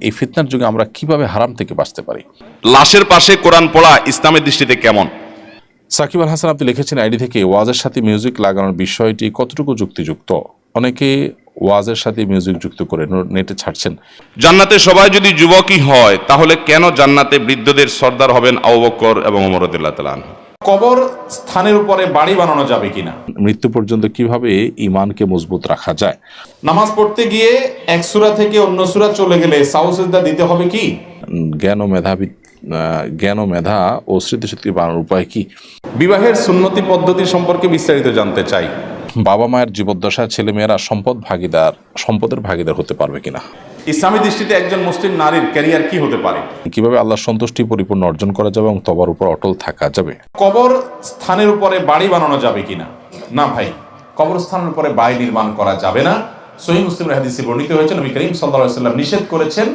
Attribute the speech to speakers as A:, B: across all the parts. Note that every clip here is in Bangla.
A: এই ফিতনার যুগে আমরা কিভাবে হারাম থেকে বাঁচতে পারি?
B: লাশের পাশে কোরআন পড়া ইসলামের দৃষ্টিতে কেমন?
A: সাকিব আল হাসান, আপনি লিখেছেন আইডি থেকে, ওয়াজের সাথে মিউজিক লাগানোর বিষয়টি কতটুকু যুক্তিযুক্ত? অনেকে ওয়াজের সাথে মিউজিক যুক্ত করে নেটে ছাড়ছেন।
B: জান্নাতে সবাই যদি যুবকই হয় তাহলে কেন জান্নাতে বৃদ্ধদের সর্দার হবেন আবু বকর এবং ওমর রাদিয়াল্লাহু তাআলা আনহু?
C: কবর স্থানের উপরে বাড়ি বানানো যাবে কিনা?
A: মৃত্যু পর্যন্ত কিভাবে ইমানকে মজবুত রাখা যায়?
C: নামাজ পড়তে গিয়ে এক সূরা থেকে অন্য সূরা চলে গেলে সাউ সিজদা দিতে হবে কি?
A: জ্ঞান ও মেধা ও স্মৃতিশক্তি বাড়ানোর উপায় কি?
C: বিবাহের সুন্নতি পদ্ধতি সম্পর্কে বিস্তারিত জানতে চাই।
A: বাবা মায়ের জীবদ্দশায় ছেলেমেয়েরা সম্পদের ভাগিদার হতে পারবে কিনা?
C: ইসলামী দৃষ্টিতে একজন মুসলিম নারীর ক্যারিয়ার কি হতে পারে?
A: কিভাবে আল্লাহর সন্তুষ্টি পরিপূর্ণ অর্জন করা যাবে এবং তবার উপর অটল থাকা যাবে?
C: কবর স্থানের উপরে বাড়ি বানানো যাবে কিনা? না ভাই, কবরস্থানের উপরে বাড়ি নির্মাণ করা যাবে না। সহিহ মুসলিমের হাদিসে বর্ণিত হয়েছে, নবী করিম সাল্লাল্লাহু আলাইহি ওয়াসাল্লাম নিষেধ করেছেন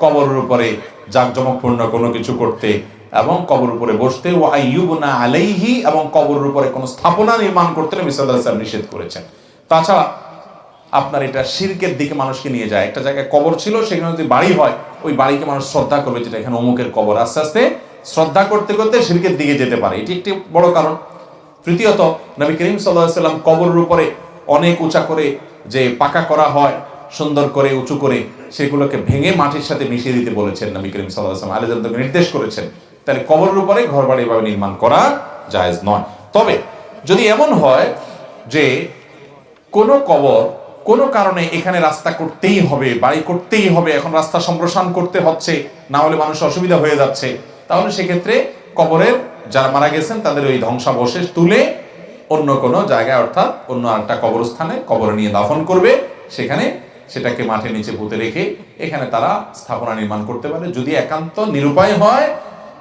C: কবরের উপরে জাঁকজমকপূর্ণ কোনো কিছু করতে এবং কবরের উপরে বসতে, ওয়া আইয়ুবনা আলাইহি, এবং কবরের উপরে কোনো স্থাপনা নির্মাণ করতে নবী সাল্লাল্লাহু আলাইহি ওয়াসাল্লাম নিষেধ করেছেন। তাছাড়া আপনার এটা শিরকের দিকে মানুষকে নিয়ে যায়। একটা জায়গায় কবর ছিল, সেখানে যদি বাড়ি হয়, ওই বাড়িকে মানুষ শ্রদ্ধা করবে, যেটা এখানে অমুকের কবর। আস্তে আস্তে শ্রদ্ধা করতে করতে শিরকের দিকে যেতে পারে, এটি একটি বড় কারণ। তৃতীয়ত, নবী করিম সাল্লাল্লাহু আলাইহি ওয়াসাল্লাম কবরের উপরে অনেক উঁচা করে যে পাকা করা হয়, সুন্দর করে উঁচু করে, সেগুলোকে ভেঙে মাটির সাথে মিশিয়ে দিতে বলেছেন নবী করিম সাল্লাল্লাহু আলাইহি ওয়াসাল্লাম, আলেজানকে নির্দেশ করেছেন। তাহলে কবরের উপরে ঘর বাড়ি এভাবে নির্মাণ করা জায়েজ নয়। তবে যদি এমন হয় যে কোনো কবর কোনো কারণে এখানে রাস্তা করতেই হবে, বাড়ি করতেই হবে, এখন রাস্তা সম্প্রসারণ করতে হচ্ছে, না হলে মানুষের অসুবিধা হয়ে যাচ্ছে, তাহলে সেক্ষেত্রে কবরের যারা মারা গেছেন তাদের ওই ধ্বংসাবশেষ তুলে অন্য কোনো জায়গায়, অর্থাৎ অন্য একটা কবরস্থানে কবরে নিয়ে দাফন করবে, সেখানে সেটাকে মাটির নিচে পুঁতে রেখে এখানে তারা স্থাপনা নির্মাণ করতে পারে। যদি একান্ত নিরুপায় হয়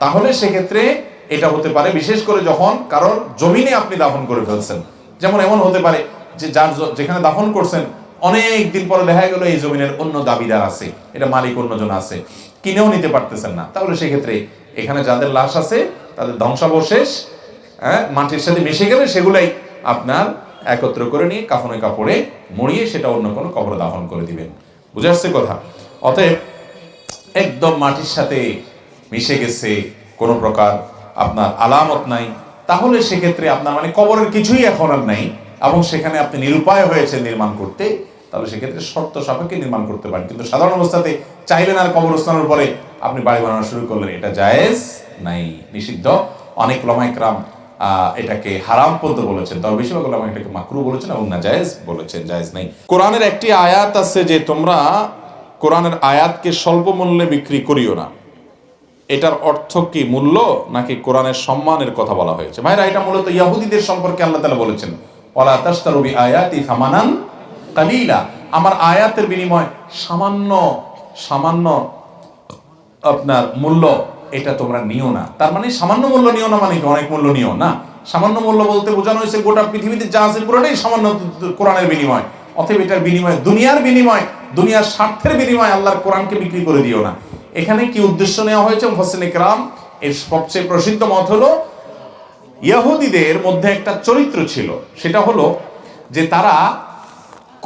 C: তাহলে সেক্ষেত্রে এটা হতে পারে, বিশেষ করে যখন কারোর জমিনে আপনি দাফন করে ফেলছেন। যেমন এমন হতে পারে যে যেখানে দাফন করছেন অনেক দিন পরে দেখা গেল এই জমিনের অন্য দাবিদার আছে, এটা মালিক অন্যজন আছে, কিনেও নিতে পারতেছেন না, তাহলে সেক্ষেত্রে এখানে যাদের লাশ আছে তাদের ধ্বংসাবশেষ মাটির সাথে মিশে গেলে সেগুলাই আপনার একত্র করে নিয়ে কাফনে কাপড়ে মুড়িয়ে সেটা অন্য কোনো কবরে দাফন করে দিবেন। বুঝে আসছে কথা? অতএব একদম মাটির সাথে মিশে গেছে, কোনো প্রকার আপনার আলামত নাই, তাহলে সেক্ষেত্রে আপনার মানে কবরের কিছুই এখন আর নাই এবং সেখানে আপনি নিরুপায় হয়েছে নির্মাণ করতে, তাহলে সেক্ষেত্রে শর্ত সাপেক্ষে নির্মাণ করতে পারেন। কিন্তু সাধারণ অবস্থাতে চাইলেন আর কবরস্থানের পরে আপনি বাড়ি বানানো শুরু করলেন, এটা জায়েজ নাই, নিষিদ্ধ। অনেক উলামা ইকরাম এটাকে হারাম পর্যন্ত বলেছেন, তবে বেশিরভাগ উলামা এটাকে মাকরুহ বলেছেন এবং নাজায়েজ বলেছেন, জায়েজ নাই। কোরআনের একটি আয়াত আছে যে তোমরা কোরআনের আয়াতকে স্বল্প মূল্যে বিক্রি করিও না। এটার অর্থ কি? মূল্য নাকি কোরআনের সম্মানের কথা বলা হয়েছে? ভাইরা, এটা মূলত ইহুদিদের সম্পর্কে আল্লাহ তাআলা বলেছেন, ওয়ালা তাশতারু বিআয়াতি সামানান কালিলা, আমার আয়াতের বিনিময়ে সামান্য আপনার মূল্য এটা তোমরা নিও না। তার মানে সামান্য মূল্য নিও না মানে অনেক মূল্য নিও না। সামান্য মূল্য বলতে বোঝানো হয়েছে গোটা পৃথিবীতে যা আছে পুরোটাই সামান্য কোরআনের বিনিময়। অতএব এটার বিনিময় দুনিয়ার স্বার্থের বিনিময়ে আল্লাহর কোরআনকে বিক্রি করে দিও না। এখানে কি উদ্দেশ্য নেওয়া হয়েছে? মুফাসসিরিন ইকরাম এর সবচেয়ে প্রসিদ্ধ মত হলো, ইহুদিদের মধ্যে একটা চরিত্র ছিল, সেটা হলো যে তারা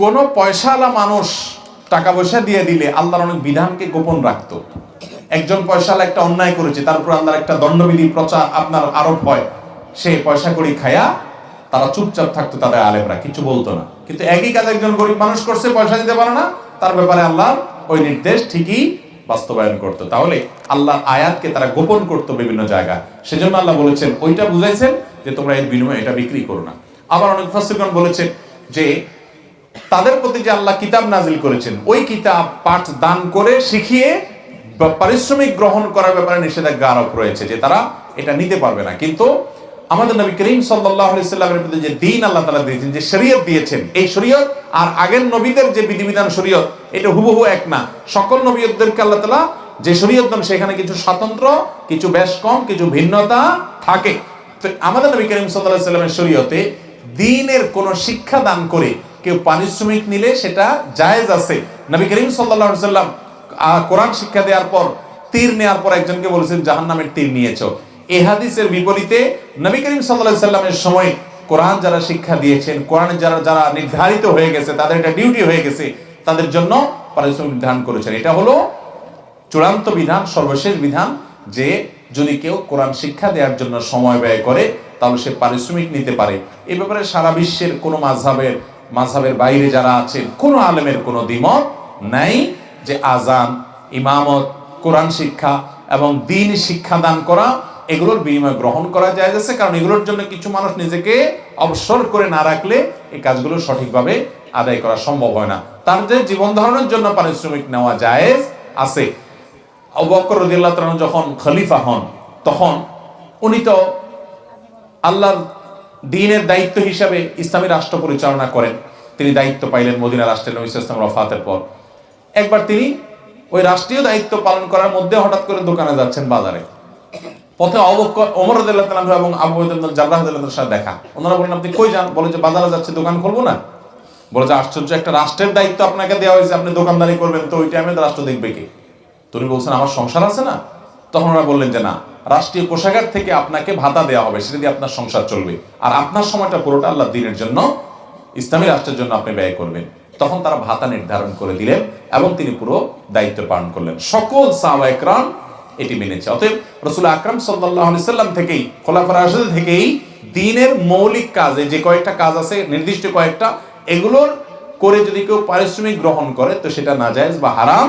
C: কোনো পয়সাওয়ালা মানুষ টাকা পয়সা দিয়ে দিলে আল্লাহর অনেক বিধানকে গোপন রাখত। একজন পয়সাওয়ালা একটা অন্যায় করেছে, তার উপর আল্লাহর একটা দণ্ডবিধি প্রচার আপনার আরোপ হয়, সে পয়সা কড়ি খায়া তারা চুপচাপ থাকতো, তাদের আলেমরা কিছু বলতো না। কিন্তু একই কাজ একজন গরিব মানুষ করছে, পয়সা দিতে পারে না, তার ব্যাপারে আল্লাহর ওই নির্দেশ ঠিকই বাস্তবায়ন করতো। তাহলে আল্লাহর আয়াতকে তারা গোপন করতো বিভিন্ন জায়গায়, সেজন্য আল্লাহ বলেছেন, ওইটা বুঝাইছেন যে তোমরা এর বিনিময়ে এটা বিক্রি করো না। আবার অনেক মুফাসসিরগণ বলেছেন যে তাদের প্রতি যে আল্লাহ কিতাব নাজিল করেছেন, ওই কিতাব পাঠ দান করে শিখিয়ে পারিশ্রমিক গ্রহণ করার ব্যাপারে নিষেধাজ্ঞা আরোপ রয়েছে, যে তারা এটা নিতে পারবে না। কিন্তু আমাদের নবী করিম সাল্লাল্লাহু আলাইহি সাল্লামের প্রতি যে দ্বীন আল্লাহ তাআলা দিয়েছেন, যে শরীয়ত দিয়েছেন, এই শরীয়ত আর আগের নবীদের যে বিধিবিধান শরীয়ত, এটা হুবহু এক না। সকল নবীদেরকে আল্লাহ তাআলা যে শরীয়ত দেন সেখানে কিছু স্বাতন্ত্র, কিছু বেশ কম, কিছু ভিন্নতা থাকে। তো আমাদের নবী করিম সাল্লাল্লাহু আলাইহি সাল্লামের শরীয়তে দ্বীনের কোন শিক্ষা দান করে কেউ পারিশ্রমিক নিলে সেটা জায়েজ আছে। নবী করিম সাল্লাল্লাহু আলাইহি সাল্লাম কোরআন শিক্ষা দেওয়ার পর তীর নেওয়ার পর একজনকে বলেছেন জাহান্নামের তীর নিয়েছো। এই হাদিসের বিপরীতে নবী করিম সাল্লাল্লাহু আলাইহি সাল্লামের সময় কোরআন যারা শিক্ষা দিয়েছেন, কোরআনে যারা নির্ধারিত হয়ে গেছে, তাদের এটা ডিউটি হয়ে গেছে, তাদের জন্য পারিশ্রমিক নির্ধারণ করেছেন। এটা হলো চূড়ান্ত বিধান, সর্বশেষ বিধান যে যদি কেউ কোরআন শিক্ষা দেওয়ার জন্য সময় ব্যয় করে তাহলে সে পারিশ্রমিক নিতে পারে। এই ব্যাপারে সারা বিশ্বের কোনো মাযহাবের বাইরে যারা আছেন কোনো আলেমের কোনো দ্বিমত নাই যে আজান, ইমামত, কোরআন শিক্ষা এবং দ্বীন শিক্ষাদান করা এগুলোর বিনিময় গ্রহণ করা যায় যাচ্ছে, কারণ এগুলোর জন্য কিছু মানুষ নিজেকে অবসর করে না রাখলে এই কাজগুলো সঠিকভাবে আদায় করা সম্ভব হয় না। তার যে জীবন ধারণের জন্য পারিশ্রমিক নেওয়া জায়েজ আছে। আবু বকর রাদিয়াল্লাহু তাআলা যখন খলিফা হন তখন উনি তো আল্লাহর দ্বীনের দায়িত্ব হিসাবে ইসলামী রাষ্ট্র পরিচালনা করেন। তিনি দায়িত্ব পাইলেন মদিনা রাষ্ট্রের নবী সাল্লাল্লাহু আলাইহি ওয়াসাল্লাম ওয়াফাতের পর। একবার তিনি ওই রাষ্ট্রীয় দায়িত্ব পালন করার মধ্যে হঠাৎ করে দোকানে যাচ্ছেন বাজারে। পথে আবু বকর, ওমর রাদিয়াল্লাহু তাআলা এবং আবু উবাইদা ইবনে জাররাহ রাদিয়াল্লাহু তাআলার সাথে দেখা। ওনারা বলেন আপনি কই যান? বলে যে বাজারে যাচ্ছে, দোকান খুলবো না। বলে যে আশ্চর্য, একটা রাষ্ট্রের দায়িত্ব আপনাকে দেওয়া হয়েছে, আপনি দোকানদারি করবেন, তো ওই টাইমে রাষ্ট্র দেখবে কে? তিনি বলছেন আমার সংসার আছে না। তখন ওরা বললেন যে না, রাষ্ট্রীয় কোষাগার থেকে আপনাকে ভাতা দেওয়া হবে, সেটা দিয়ে আপনার সংসার চলবে, আর আপনার সময়টা পুরোটা আল্লাহর দ্বীনের জন্য, ইসলামী রাষ্ট্রের জন্য আপনি ব্যয় করবেন। তখন তারা ভাতা নির্ধারণ করে দিলেন এবং তিনি পুরো দায়িত্ব পালন করলেন। সকল সাহাবা একরাম এটি মেনেছে। অতএব রাসূল আকরাম সাল্লাল্লাহু আলাইহি সাল্লাম থেকেই, খোলাফায়ে রাশিদিন থেকেই দ্বীনের মৌলিক কাজে যে কয়েকটা কাজ আছে নির্দিষ্ট কয়েকটা, এগুলোর করে যদি কেউ পারিশ্রমিক গ্রহণ করে তো সেটা নাজায়েজ বা হারাম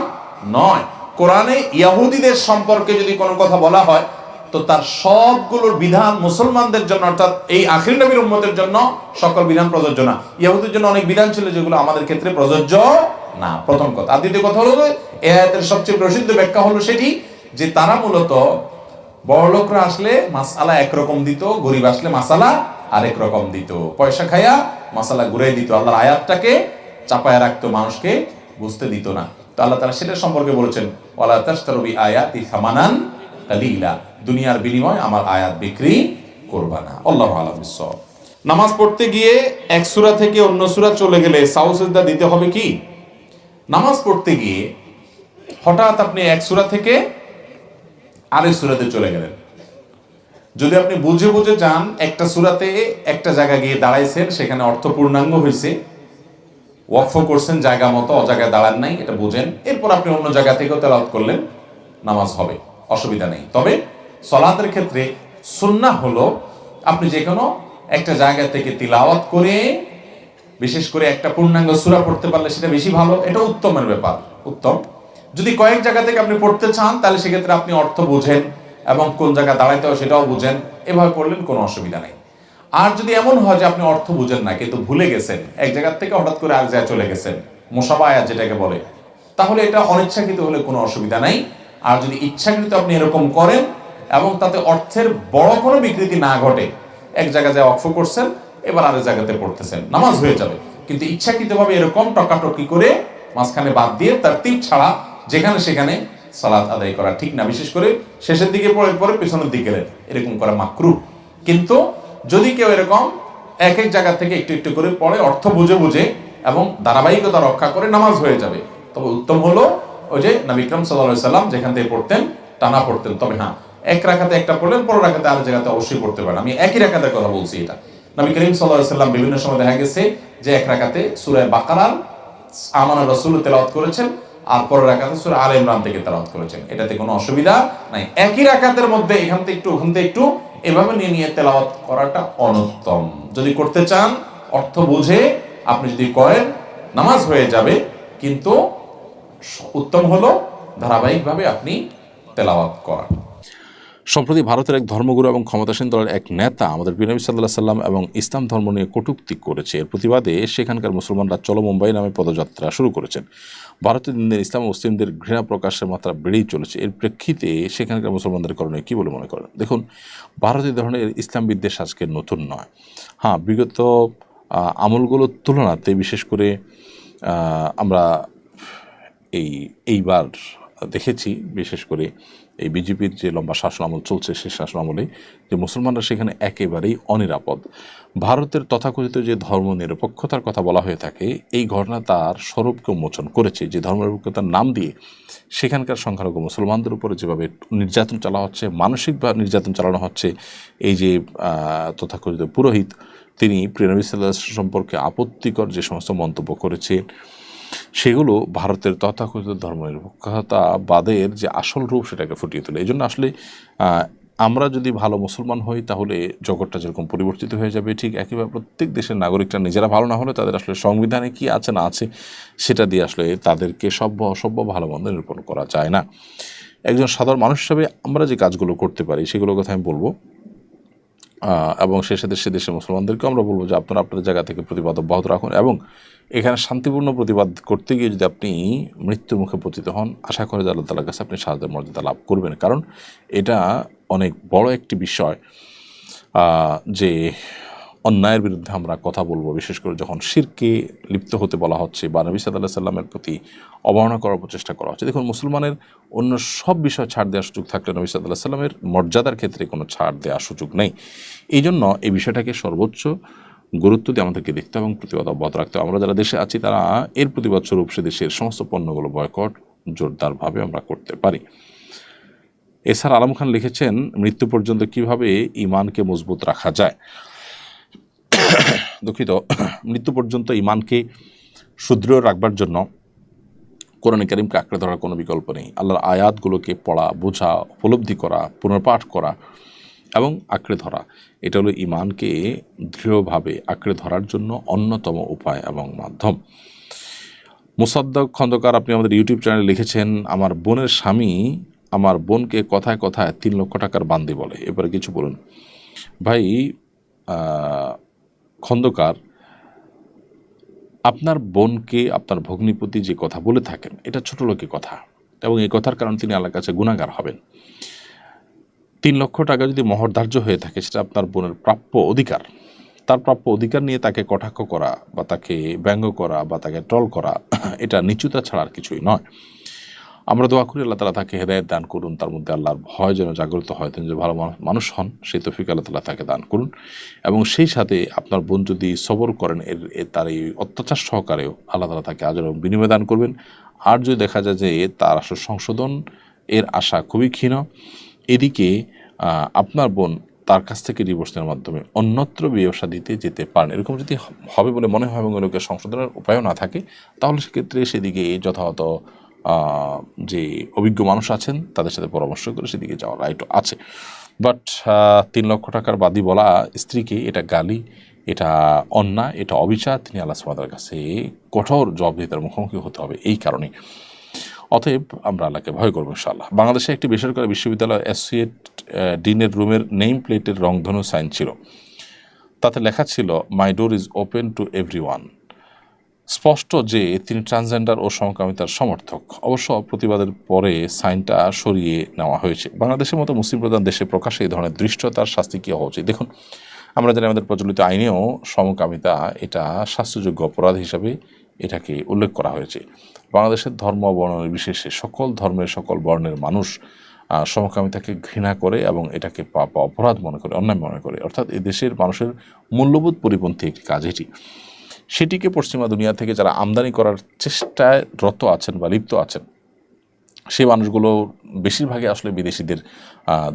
C: নয়। কোরআনে ইহুদিদের সম্পর্কে যদি কোনো কথা বলা হয় তো তার সবগুলোর বিধান মুসলমানদের জন্য, অর্থাৎ এই আখির নবীর উম্মতের জন্য সকল বিধান প্রযোজ্য না। ইহুদিদের জন্য অনেক বিধান ছিল যেগুলো আমাদের ক্ষেত্রে প্রযোজ্য না, প্রথম কথা। আর দ্বিতীয় কথা হলো এই আয়াতের সবচেয়ে প্রসিদ্ধ ব্যাখ্যা হলো সেটি যে তারা মূলত বড়লোকরা আসলে মাসআলা একরকম দিত, গরিব আসলে মাসালা আরেক রকম দিত, পয়সা খায়া মাসালা ঘুরে দিত, আল্লাহর আয়াতটাকে চাপায় রাখতো, মানুষকে বুঝতে দিত না। তো আল্লাহ তাআলা সেটা সম্পর্কে বলেছেন ওয়ালা তাশতারু বিআয়াতি সামানান কালিলা, দুনিয়ার বিনিময়ে আমার আয়াত বিক্রি করবা না। আল্লাহু আ'লাম বিস-সাওয়াব। নামাজ পড়তে গিয়ে এক সূরা থেকে অন্য সূরা চলে গেলে সাউ সিজদা দিতে হবে কি? নামাজ পড়তে গিয়ে হঠাৎ আপনি এক সূরা থেকে আরেক সূরাতে চলে গেলেন, যদি আপনি বুঝে বুঝে যান একটা সূরাতে একটা জায়গা গিয়ে দাঁড়াইছেন, সেখানে অর্থ পূর্ণাঙ্গ হয়েছে, ওয়াকফ করছেন জায়গা মতো, অজায়গায় দাঁড়ান নাই, এটা বুঝেন, এরপর আপনি অন্য জায়গা থেকেও তেলাওয়াত করলেন, নামাজ হবে, অসুবিধা নেই। তবে সালাতের ক্ষেত্রে সুন্নাহ হলো আপনি যে কোনো একটা জায়গা থেকে তিলাওয়াত করে, বিশেষ করে একটা পূর্ণাঙ্গ সূরা পড়তে পারলে সেটা বেশি ভালো, এটা উত্তমের ব্যাপার, উত্তম। যদি কয়েক জায়গা থেকে আপনি পড়তে চান তাহলে সেক্ষেত্রে আপনি অর্থ বুঝেন এবং কোন জায়গায় দাঁড়াইতে হয় সেটাও বুঝেন, এভাবে পড়লেন কোনো অসুবিধা নেই। আর যদি এমন হয় যে আপনি অর্থ বুঝেন না কিন্তু ভুলে গেছেন, এক জায়গা থেকে হঠাৎ করে আরেক জায়গায় চলে গেছেন, মুসাবা আয়াত যেটাকে বলে, তাহলে এটা অনিচ্ছাকৃত হলে কোনো অসুবিধা নাই। আর যদি ইচ্ছাকৃত আপনি এরকম করেন এবং তাতে অর্থের বড় কোনো বিকৃতি না ঘটে, এক জায়গায় যায় ওয়াকফ করছেন, এবার আরেক জায়গাতে পড়তেছেন, নামাজ হয়ে যাবে। কিন্তু ইচ্ছাকৃতভাবে এরকম টকাটকি করে মাঝখানে বাদ দিয়ে তারতিব ছাড়া যেখানে সেখানে সালাত আদায় করা ঠিক না। বিশেষ করে শেষের দিকে পড়ে পরে পেছনের দিকে গেলেন, এরকম করা মাকরুহ। কিন্তু যদি কেউ এরকম এক এক জায়গা থেকে একটু একটু করে পড়ে, অর্থ বুঝে বুঝে এবং ধারাবাহিকতা রক্ষা করে, নামাজ হয়ে যাবে। তবে উত্তম হলো ওই যে নবী আকরাম সাল্লাল্লাহু আলাইহি সাল্লাম যেখান থেকে পড়তেন টানা পড়তেন। তবে হ্যাঁ, এক রাকাতে একটা পড়লেন, পরের রাকাতে আরেক জায়গাতে অবশ্যই পড়তে পারেন। আমি একই রাকাতের কথা বলছি। এটা নবী করিম সাল্লাল্লাহু আলাইহি সাল্লাম বিভিন্ন সময় দেখা গেছে যে এক রাকাতে সূরা বাকারার আমানা রাসূল তেলাওয়াত করেছেন, আর পরের রাকাতে সূরা আলে ইমরান থেকে তেলাওয়াত করেছেন, এটাতে কোনো অসুবিধা নাই। একই রাকাতের মধ্যে এখান থেকে একটু ওখান থেকে একটু এভাবে নিয়ে নিয়ে তেলাওয়াত করাটা অনুত্তম। যদি করতে চান অর্থ বুঝে আপনি যদি করেন নামাজ হয়ে যাবে, কিন্তু উত্তম হলো ধারাবাহিকভাবে আপনি তেলাওয়াত করা।
A: সম্প্রতি ভারতের এক ধর্মগুরু এবং ক্ষমতাসীন দলের এক নেতা আমাদের প্রিয় নবী সাল্লাল্লাহু আলাইহি সাল্লাম এবং ইসলাম ধর্ম নিয়ে কটূক্তি করেছে। এর প্রতিবাদে সেখানকার মুসলমানরা চলো মুম্বাই নামে পদযাত্রা শুরু করেছেন। ভারতীয় দিনের ইসলাম ও মুসলিমদের ঘৃণা প্রকাশের মাত্রা বেড়েই চলেছে। এর প্রেক্ষিতে সেখানকার মুসলমানদের করণীয় কী বলে মনে করেন? দেখুন, ভারতীয় ধরনের ইসলাম বিদ্বেষ আজকে নতুন নয়। হ্যাঁ, বিগত আমলগুলোর তুলনাতে বিশেষ করে আমরা এইবার দেখেছি, বিশেষ করে এই বিজেপির যে লম্বা শাসন আমল চলছে, সেই শাসন আমলে যে মুসলমানরা সেখানে একেবারেই অনিরাপদ। ভারতের তথাকথিত যে ধর্ম নিরপেক্ষতার কথা বলা হয়ে থাকে, এই ঘটনা তার স্বরূপকে উন্মোচন করেছে। যে ধর্ম নিরপেক্ষতার নাম দিয়ে সেখানকার সংখ্যালঘু মুসলমানদের উপরে যেভাবে নির্যাতন চালানো হচ্ছে, মানসিকভাবে নির্যাতন চালানো হচ্ছে, এই যে তথাকথিত পুরোহিত, তিনি প্রিয় নবী সাল্লাল্লাহু আলাইহি ওয়াসাল্লাম সম্পর্কে আপত্তিকর যে সমস্ত মন্তব্য করেছেন, সেগুলো ভারতের তথাকথিত ধর্মনিরপেক্ষতাবাদের যে আসল রূপ সেটাকে ফুটিয়ে তোলে। এই জন্য আসলে আমরা যদি ভালো মুসলমান হই তাহলে জগৎটা যেরকম পরিবর্তিত হয়ে যাবে, ঠিক একইভাবে প্রত্যেক দেশের নাগরিকরা নিজেরা ভালো না হলে তাদের আসলে সংবিধানে কি আছে না আছে সেটা দিয়ে আসলে তাদেরকে সভ্য অসভ্য ভালো মন্দ নিরূপণ করা যায় না। একজন সাধারণ মানুষ হিসাবে আমরা যে কাজগুলো করতে পারি সেগুলোর কথা আমি বলবো, এবং সে সাথে সে দেশের মুসলমানদেরকেও আমরা বলবো যে আপনারা আপনাদের জায়গা থেকে প্রতিবাদ অব্যাহত রাখুন, এবং এখানে শান্তিপূর্ণ প্রতিবাদ করতে গিয়ে যদি আপনি মৃত্যুর মুখে পতিত হন, আশা করে যে আল্লাহ তাআলার কাছে আপনি শাহাদাতের মর্যাদা লাভ করবেন। কারণ এটা অনেক বড় একটি বিষয় যে অন্যায়ের বিরুদ্ধে আমরা কথা বলবো, বিশেষ করে যখন শিরকে লিপ্ত হতে বলা হচ্ছে বা নবী সাল্লাল্লাহু আলাইহি সাল্লামের প্রতি অবমাননা করার প্রচেষ্টা করা হচ্ছে। দেখুন, মুসলমানের অন্য সব বিষয় ছাড় দেওয়ার সুযোগ থাকলে নবী সাল্লাল্লাহু আলাইহি সাল্লামের মর্যাদার ক্ষেত্রে কোনো ছাড় দেওয়ার সুযোগ নেই। এই জন্য এই বিষয়টাকে সর্বোচ্চ গুরুত্ব দিয়ে আমাদেরকে দেখতে এবং প্রতিবাদ অব্যাহত রাখতে হবে। আমরা যারা দেশে আছি তারা এর প্রতিবাদ স্বরূপ সে দেশের সমস্ত পণ্যগুলো বয়কট জোরদারভাবে আমরা করতে পারি। এছাড়া আলম খান লিখেছেন, মৃত্যু পর্যন্ত কিভাবে ইমানকে মজবুত রাখা যায়। দুঃখিত, মৃত্যু পর্যন্ত ইমানকে সুদৃঢ় রাখবার জন্য কোরআন কারীমকে আঁকড়ে ধরার কোনো বিকল্প নেই। আল্লাহর আয়াতগুলোকে পড়া, বোঝা, উপলব্ধি করা, পুনর্পাঠ করা এবং আঁকড়ে ধরা, এটা হলো ইমানকে দৃঢ়ভাবে আঁকড়ে ধরার জন্য অন্যতম উপায় এবং মাধ্যম। মুসাদ্দক খন্দকার, আপনি আমাদের ইউটিউব চ্যানেলে লিখেছেন, আমার বোনের স্বামী আমার বোনকে কথায় কথায় 3 লক্ষ টাকার বান্দি বলে, এবারে কিছু বলুন। ভাই খন্দকার, আপনার বোনকে আপনার ভগ্নিপতি যে কথা বলে থাকেন এটা ছোট লোকের কথা, এবং এই কথার কারণে তিনি আল্লাহর কাছে গুনাহগার হবেন। 3 লক্ষ টাকা যদি মহর ধার্য হয়ে থাকে সেটা আপনার বোনের প্রাপ্য অধিকার। তার প্রাপ্য অধিকার নিয়ে তাকে কটাক্ষ করা বা তাকে ব্যঙ্গ করা বা তাকে ট্রল করা এটা নিচুতা ছাড়া আর কিছুই নয়। আমরা দোয়া করি আল্লাহ তাআলা তাকে হেদায়েত দান করুন, তার মধ্যে আল্লাহর ভয় যেন জাগ্রত হয়, তিনি যে ভালো মানুষ হন সেই তৌফিক আল্লাহ তাআলা তাকে দান করুন। এবং সেই সাথে আপনার বোন যদি সবর করেন তার এই অত্যাচার সহকারেও আল্লাহ তাআলা তাকে আজর বিনিময় দান করবেন। আর যদি দেখা যায় যে তার আসলে সংশোধন এর আশা খুবই ক্ষীণ, এদিকে আপনার বোন তার কাছ থেকে ডিভোর্স নেওয়ার মাধ্যমে অন্যত্র ব্যবসা দিতে যেতে পারেন, এরকম যদি হবে বলে মনে হয় এবং ওগুলোকে সংশোধনের উপায়ও না থাকে, তাহলে সেক্ষেত্রে সেদিকে যথাযথ যে অভিজ্ঞ মানুষ আছেন তাদের সাথে পরামর্শ করে সেদিকে যাওয়ার রাইটও আছে। বাট 3 লক্ষ টাকার বাদী বলা স্ত্রীকে, এটা গালি, এটা অন্যায়, এটা অবিচার। তিনি আল্লাহ সুবহানাহু ওয়া তাআলার কাছে কঠোর জবাবদিহিতার মুখোমুখি হতে হবে এই কারণে। অতএব আমরা আল্লাহকে ভয় করবো ইনশাআল্লাহ। বাংলাদেশে একটি বেসরকারি বিশ্ববিদ্যালয় অ্যাসোসিয়েট ডিনের রুমের নেম প্লেটের রংধনু সাইন ছিল, তাতে লেখা ছিল my door is open to everyone. স্পষ্ট যে তিনি ট্রান্সজেন্ডার ও সমকামিতার সমর্থক। অবশ্য প্রতিবাদের পরে সাইনটা সরিয়ে নেওয়া হয়েছে। বাংলাদেশের মতো মুসলিম প্রধান দেশে প্রকাশ্যে এই ধরনের দৃষ্টতার শাস্তি কী হওয়া উচিত? দেখুন, আমরা জানি আমাদের প্রচলিত আইনেও সমকামিতা এটা শাস্তিযোগ্য অপরাধ হিসাবে এটাকে উল্লেখ করা হয়েছে। বাংলাদেশের ধর্ম বর্ণ নির্বিশেষে সকল ধর্মের সকল বর্ণের মানুষ সমকামিতাকে ঘৃণা করে এবং এটাকে পাপ অপরাধ মনে করে, অন্যায় মনে করে। অর্থাৎ এই দেশের মানুষের মূল্যবোধ পরিপন্থী একটি কাজ এটি। সেটিকে পশ্চিমা দুনিয়া থেকে যারা আমদানি করার চেষ্টায় রত আছেন বা লিপ্ত আছেন, সেই মানুষগুলো বেশিরভাগই আসলে বিদেশিদের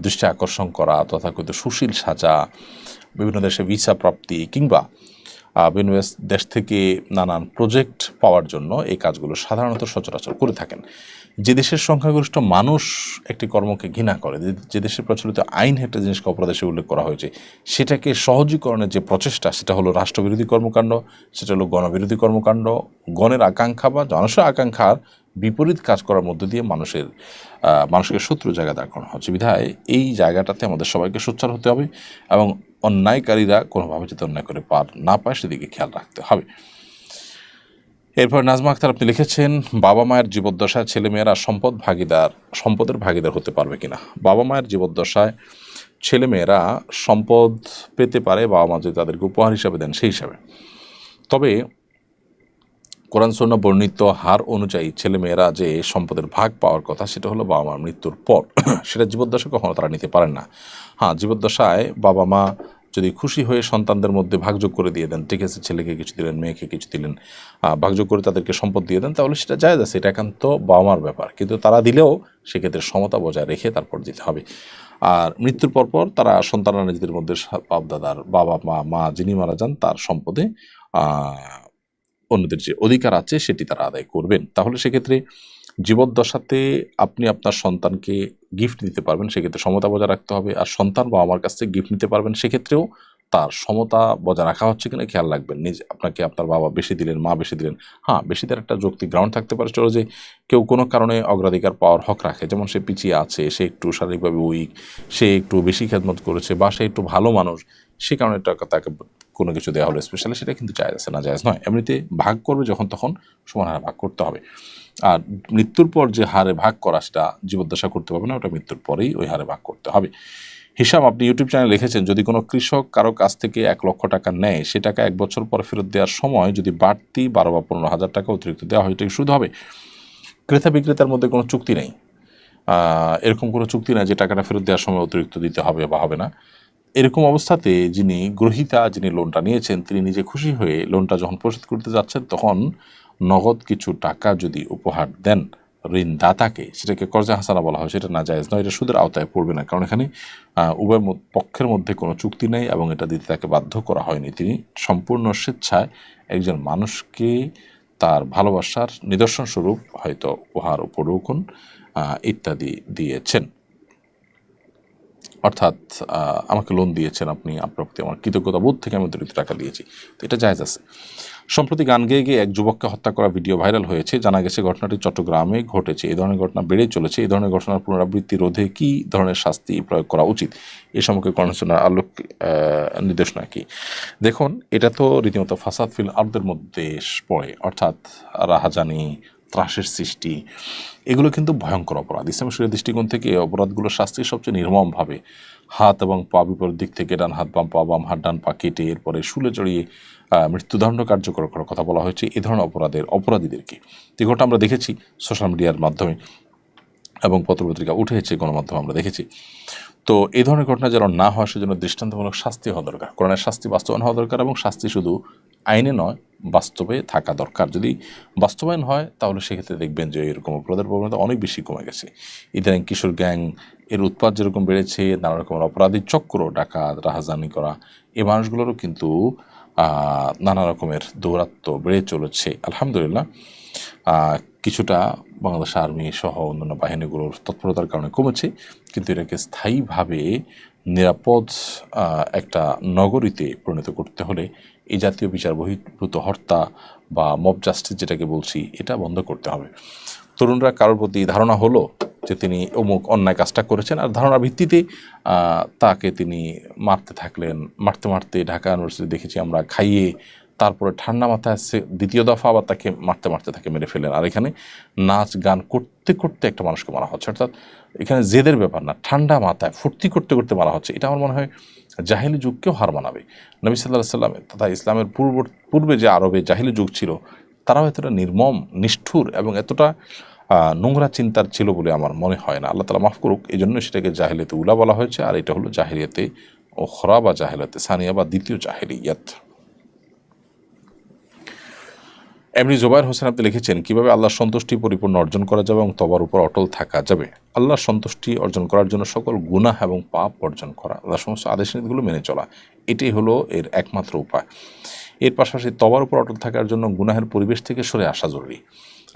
A: দৃষ্টি আকর্ষণ করা, তথাকথিত সুশীল সাজা, বিভিন্ন দেশে ভিসা প্রাপ্তি কিংবা বিভিন্ন দেশ থেকে নানান প্রজেক্ট পাওয়ার জন্য এই কাজগুলো সাধারণত সচরাচর করে থাকেন। যে দেশের সংখ্যাগরিষ্ঠ মানুষ একটি কর্মকে ঘৃণা করে, যে দেশের প্রচলিত আইন একটা জিনিসকে অপরাধ হিসেবে উল্লেখ করা হয়েছে, সেটাকে সহজীকরণের যে প্রচেষ্টা সেটা হলো রাষ্ট্রবিরোধী কর্মকাণ্ড, সেটা হলো গণবিরোধী কর্মকাণ্ড। গণের আকাঙ্ক্ষা বা জনসের আকাঙ্ক্ষার বিপরীত কাজ করার মধ্য দিয়ে মানুষকে শত্রু জায়গা দাঁড় করানো হচ্ছে। বিধায় এই জায়গাটাতে আমাদের সবাইকে সোচ্চার হতে হবে এবং অন্যায়কারীরা কোনোভাবে যাতে অন্যায় করে পার না পায় সেদিকে খেয়াল রাখতে হবে। এরপর নাজমা আক্তার, আপনি লিখেছেন, বাবা মায়ের জীবদ্দশায় ছেলেমেয়েরা সম্পদের ভাগিদার হতে পারবে কিনা। বাবা মায়ের জীবদ্দশায় ছেলেমেয়েরা সম্পদ পেতে পারে বাবা মা যদি তাদেরকে উপহার হিসাবে দেন সেই হিসাবে। তবে কোরআন সুন্নাহ বর্ণিত হার অনুযায়ী ছেলেমেয়েরা যে সম্পদের ভাগ পাওয়ার কথা সেটা হলো বাবা মার মৃত্যুর পর, সেটা জীবদ্দশায় কখনো তারা নিতে পারেন না। হ্যাঁ, জীবদ্দশায় বাবা মা যদি খুশি হয়ে সন্তানদের মধ্যে ভাগযোগ করে দিয়ে দেন, ঠিক আছে, ছেলেকে কিছু দিলেন, মেয়েকে কিছু দিলেন, ভাগযোগ করে তাদেরকে সম্পদ দিয়ে দেন, তাহলে সেটা জায়েজ আছে, এটা একান্ত বাবা মার ব্যাপার। কিন্তু তারা দিলেও সেক্ষেত্রে সমতা বজায় রেখে তারপর দিতে হবে। আর মৃত্যুর পরপর তারা সন্তানরা নিজেদের মধ্যে বাপ দাদার বাবা মা যিনি মারা যান তার সম্পদে অন্যদের যে অধিকার আছে সেটি তারা আদায় করবেন। তাহলে সেক্ষেত্রে জীবদ্দশাতে আপনি আপনার সন্তানকে গিফট দিতে পারবেন, সেক্ষেত্রে সমতা বজায় রাখতে হবে। আর সন্তান বাবা মার কাছ থেকে গিফট নিতে পারবেন, সেক্ষেত্রেও তার সমতা বজায় রাখা হচ্ছে কিনা খেয়াল রাখবেন। আপনাকে আপনার বাবা বেশি দিলেন, মা বেশি দিলেন, হ্যাঁ বেশি দেওয়ার একটা যৌক্তিক গ্রাউন্ড থাকতে পারে। চলো যে কেউ কোনো কারণে অগ্রাধিকার পাওয়ার হক রাখে, যেমন সে পিছিয়ে আছে, সে একটু শারীরিকভাবে উইক, সে একটু বেশি খেদমত করেছে, বা সে একটু ভালো মানুষ, সে কারণে তাকে কোনো কিছু দেওয়া হলো স্পেশালি, সেটা কিন্তু জায়েজ আছে, না জায়েজ নয়। এমনিতে ভাগ করবে যখন তখন সমান হারে ভাগ করতে হবে। আর মৃত্যুর পর যে হারে ভাগ করা, সেটা জীবদ্দশা করতে পারবে না, ওটা মৃত্যুর পরেই ওই হারে ভাগ করতে হবে। হিসাব আপনি ইউটিউব চ্যানেলে লিখেছেন, যদি কোনো কৃষক কারো কাছ থেকে 1,00,000 টাকা নেয়, সে টাকা 1 বছর পরে ফেরত দেওয়ার সময় যদি বাড়তি 12 বা 15,000 টাকা অতিরিক্ত দেওয়া হয়, এটা কি সুদ হবে? ক্রেতা বিক্রেতার মধ্যে কোনো চুক্তি নেই, এরকম কোনো চুক্তি নেই যে টাকাটা ফেরত দেওয়ার সময় অতিরিক্ত দিতে হবে বা হবে না। এরকম অবস্থাতে যিনি গ্রহীতা, যিনি লোনটা নিয়েছেন, তিনি নিজে খুশি হয়ে লোনটা যখন পরিশোধ করতে যাচ্ছেন, তখন নগদ কিছু টাকা যদি উপহার দেন ঋণদাতাকে, সেটাকে কর্জা হাসানা বলা হয়, সেটা নাজায়েজ নয়, এটা সুদের আওতায় পড়বে না। কারণ এখানে উভয় পক্ষের মধ্যে কোনো চুক্তি নেই এবং এটা দিতে তাকে বাধ্য করা হয়নি। তিনি সম্পূর্ণ স্বেচ্ছায় একজন মানুষকে তার ভালোবাসার নিদর্শন স্বরূপ হয়তো উপহার, উপঢৌকন ইত্যাদি দিয়েছেন। অর্থাৎ আমাকে লোন দিয়েছেন আপনি, আপনার প্রতি আমার কৃতজ্ঞতা বোধ থেকে আমি অতিরিক্ত টাকা দিয়েছি, তো এটা জায়েজ আছে। সম্প্রতি গান গেয়ে গিয়ে এক যুবককে হত্যা করা ভিডিও ভাইরাল হয়েছে। জানা গেছে ঘটনাটি চট্টগ্রামে ঘটেছে। এই ধরনের ঘটনা বেড়েই চলেছে। এই ধরনের ঘটনার পুনরাবৃত্তি রোধে কী ধরনের শাস্তি প্রয়োগ করা উচিত, এ সম্পর্কে কর্মসূচির আলোক নির্দেশনা কি? দেখুন, এটা তো রীতিমতো ফাসাদ ফিল আরদের মধ্যে পড়ে, অর্থাৎ রাহাজানি, ত্রাসের সৃষ্টি, এগুলো কিন্তু ভয়ঙ্কর অপরাধ। ইসলামের শরীয়তের দৃষ্টিকোণ থেকে অপরাধগুলোর শাস্তি সবচেয়ে নির্মমভাবে হাত এবং পা বিপরীত দিক থেকে, ডান হাত বাম পা, বাম হাত ডান পা কেটে এরপরে শুলে জড়িয়ে মৃত্যুদণ্ড কার্যকর করার কথা বলা হয়েছে এই ধরনের অপরাধীদেরকে। এই ঘটনা আমরা দেখেছি সোশ্যাল মিডিয়ার মাধ্যমে এবং পত্রপত্রিকা উঠেছে, গণমাধ্যমে আমরা দেখেছি। তো এই ধরনের ঘটনা যেন না হয়, সেজন্য দৃষ্টান্তমূলক শাস্তি হওয়া দরকার, কোরআনের শাস্তি বাস্তবায়ন হওয়া দরকার, এবং শাস্তি শুধু আইনে নয়, বাস্তবে থাকা দরকার। যদি বাস্তবায়ন হয়, তাহলে সেক্ষেত্রে দেখবেন যে এরকম অপরাধের প্রবণতা অনেক বেশি কমে গেছে। ইদানিং কিশোর গ্যাং এর উৎপাত যেরকম বেড়েছে, নানা রকমের অপরাধী চক্র, ডাকাত, রাহাজানি করা, এই মানুষগুলোরও কিন্তু নানা রকমের দৌরাত্ম্য বেড়ে চলেছে। আলহামদুলিল্লাহ কিছুটা বাংলাদেশ আর্মি সহ অন্যান্য বাহিনীগুলোর তৎপরতার কারণে কমেছে, কিন্তু এটাকে স্থায়ীভাবে নিরাপদ একটা নগরীতে পরিণত করতে হলে এই জাতীয় বিচার বহির্ভূত হত্যা বা মব জাস্টিস যেটাকে বলছি, এটা বন্ধ করতে হবে। তরুণরা কারোর প্রতি ধারণা হলো যে তিনি অমুক অন্যায় কাজটা করেছেন, আর ধারণার ভিত্তিতে তাকে তিনি মারতে থাকলেন। মারতে মারতে ঢাকা ইউনিভার্সিটি দেখেছি আমরা, খাইয়ে তারপরে ঠান্ডা মাথায় দ্বিতীয় দফা আবার তাকে মারতে মারতে তাকে মেরে ফেলেন। আর এখানে নাচ গান করতে করতে একটা মানুষকে মারা হচ্ছে, অর্থাৎ এখানে জেদের ব্যাপার না, ঠান্ডা মাথায় ফুর্তি করতে করতে মারা হচ্ছে। এটা আমার মনে হয় জাহিলি যুগকেও হার মানাবে। নবী সাল্লাল্লাহু আলাইহি ওয়াসাল্লাম তথা ইসলামের পূর্বে যে আরবে জাহিলি যুগ ছিল, তারাও এতটা নির্মম, নিষ্ঠুর এবং এতটা নোংরা চিন্তার ছিল বলে আমার মনে হয় না। আল্লাহ তাআলা মাফ করুক। এই জন্য সেটাকে জাহিলিয়াতে উলা বলা হয়েছে, আর এটা হলো জাহিলিয়াতে ওখরা বা জাহিলিয়াতে সানিয়া বা দ্বিতীয় জাহিলিয়াত। এমনি জোবায়ের হোসেন আপনি লিখেছেন, কীভাবে আল্লাহর সন্তুষ্টি পরিপূর্ণ অর্জন করা যাবে এবং তওবার উপর অটল থাকা যাবে? আল্লাহর সন্তুষ্টি অর্জন করার জন্য সকল গুনাহ এবং পাপ বর্জন করা, আল্লাহর সমস্ত আদেশ নীতিগুলো মেনে চলা, এটাই হলো এর একমাত্র উপায়। এর পাশাপাশি তওবার উপর অটল থাকার জন্য গুনাহের পরিবেশ থেকে সরে আসা জরুরি।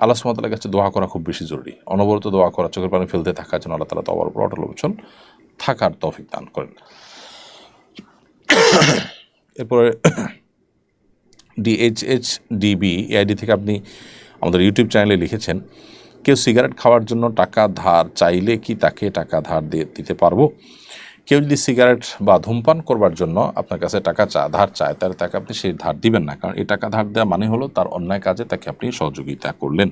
A: আল্লাহ সুবহানাহু ওয়া তাআলার কাছে দোয়া করা খুব বেশি জরুরি, অনবরত দোয়া করা, চোখের পানি ফেলতে থাকার জন্য আল্লাহ তাআলা তওবার উপর অটল অবিচল থাকার তৌফিক দান করেন। এরপরে DHHDB এআইডি থেকে আপনি আমাদের ইউটিউব চ্যানেলে লিখেছেন, কেউ সিগারেট খাওয়ার জন্য টাকা ধার চাইলে কি তাকে টাকা ধার দিতে পারবো? কেউ যদি সিগারেট বা ধূমপান করবার জন্য আপনার কাছে টাকা ধার চায়, তাহলে তাকে আপনি সেই ধার দিবেন না, কারণ এই টাকা ধার দেওয়া মানে হলো তার অন্যায় কাজে তাকে আপনি সহযোগিতা করলেন।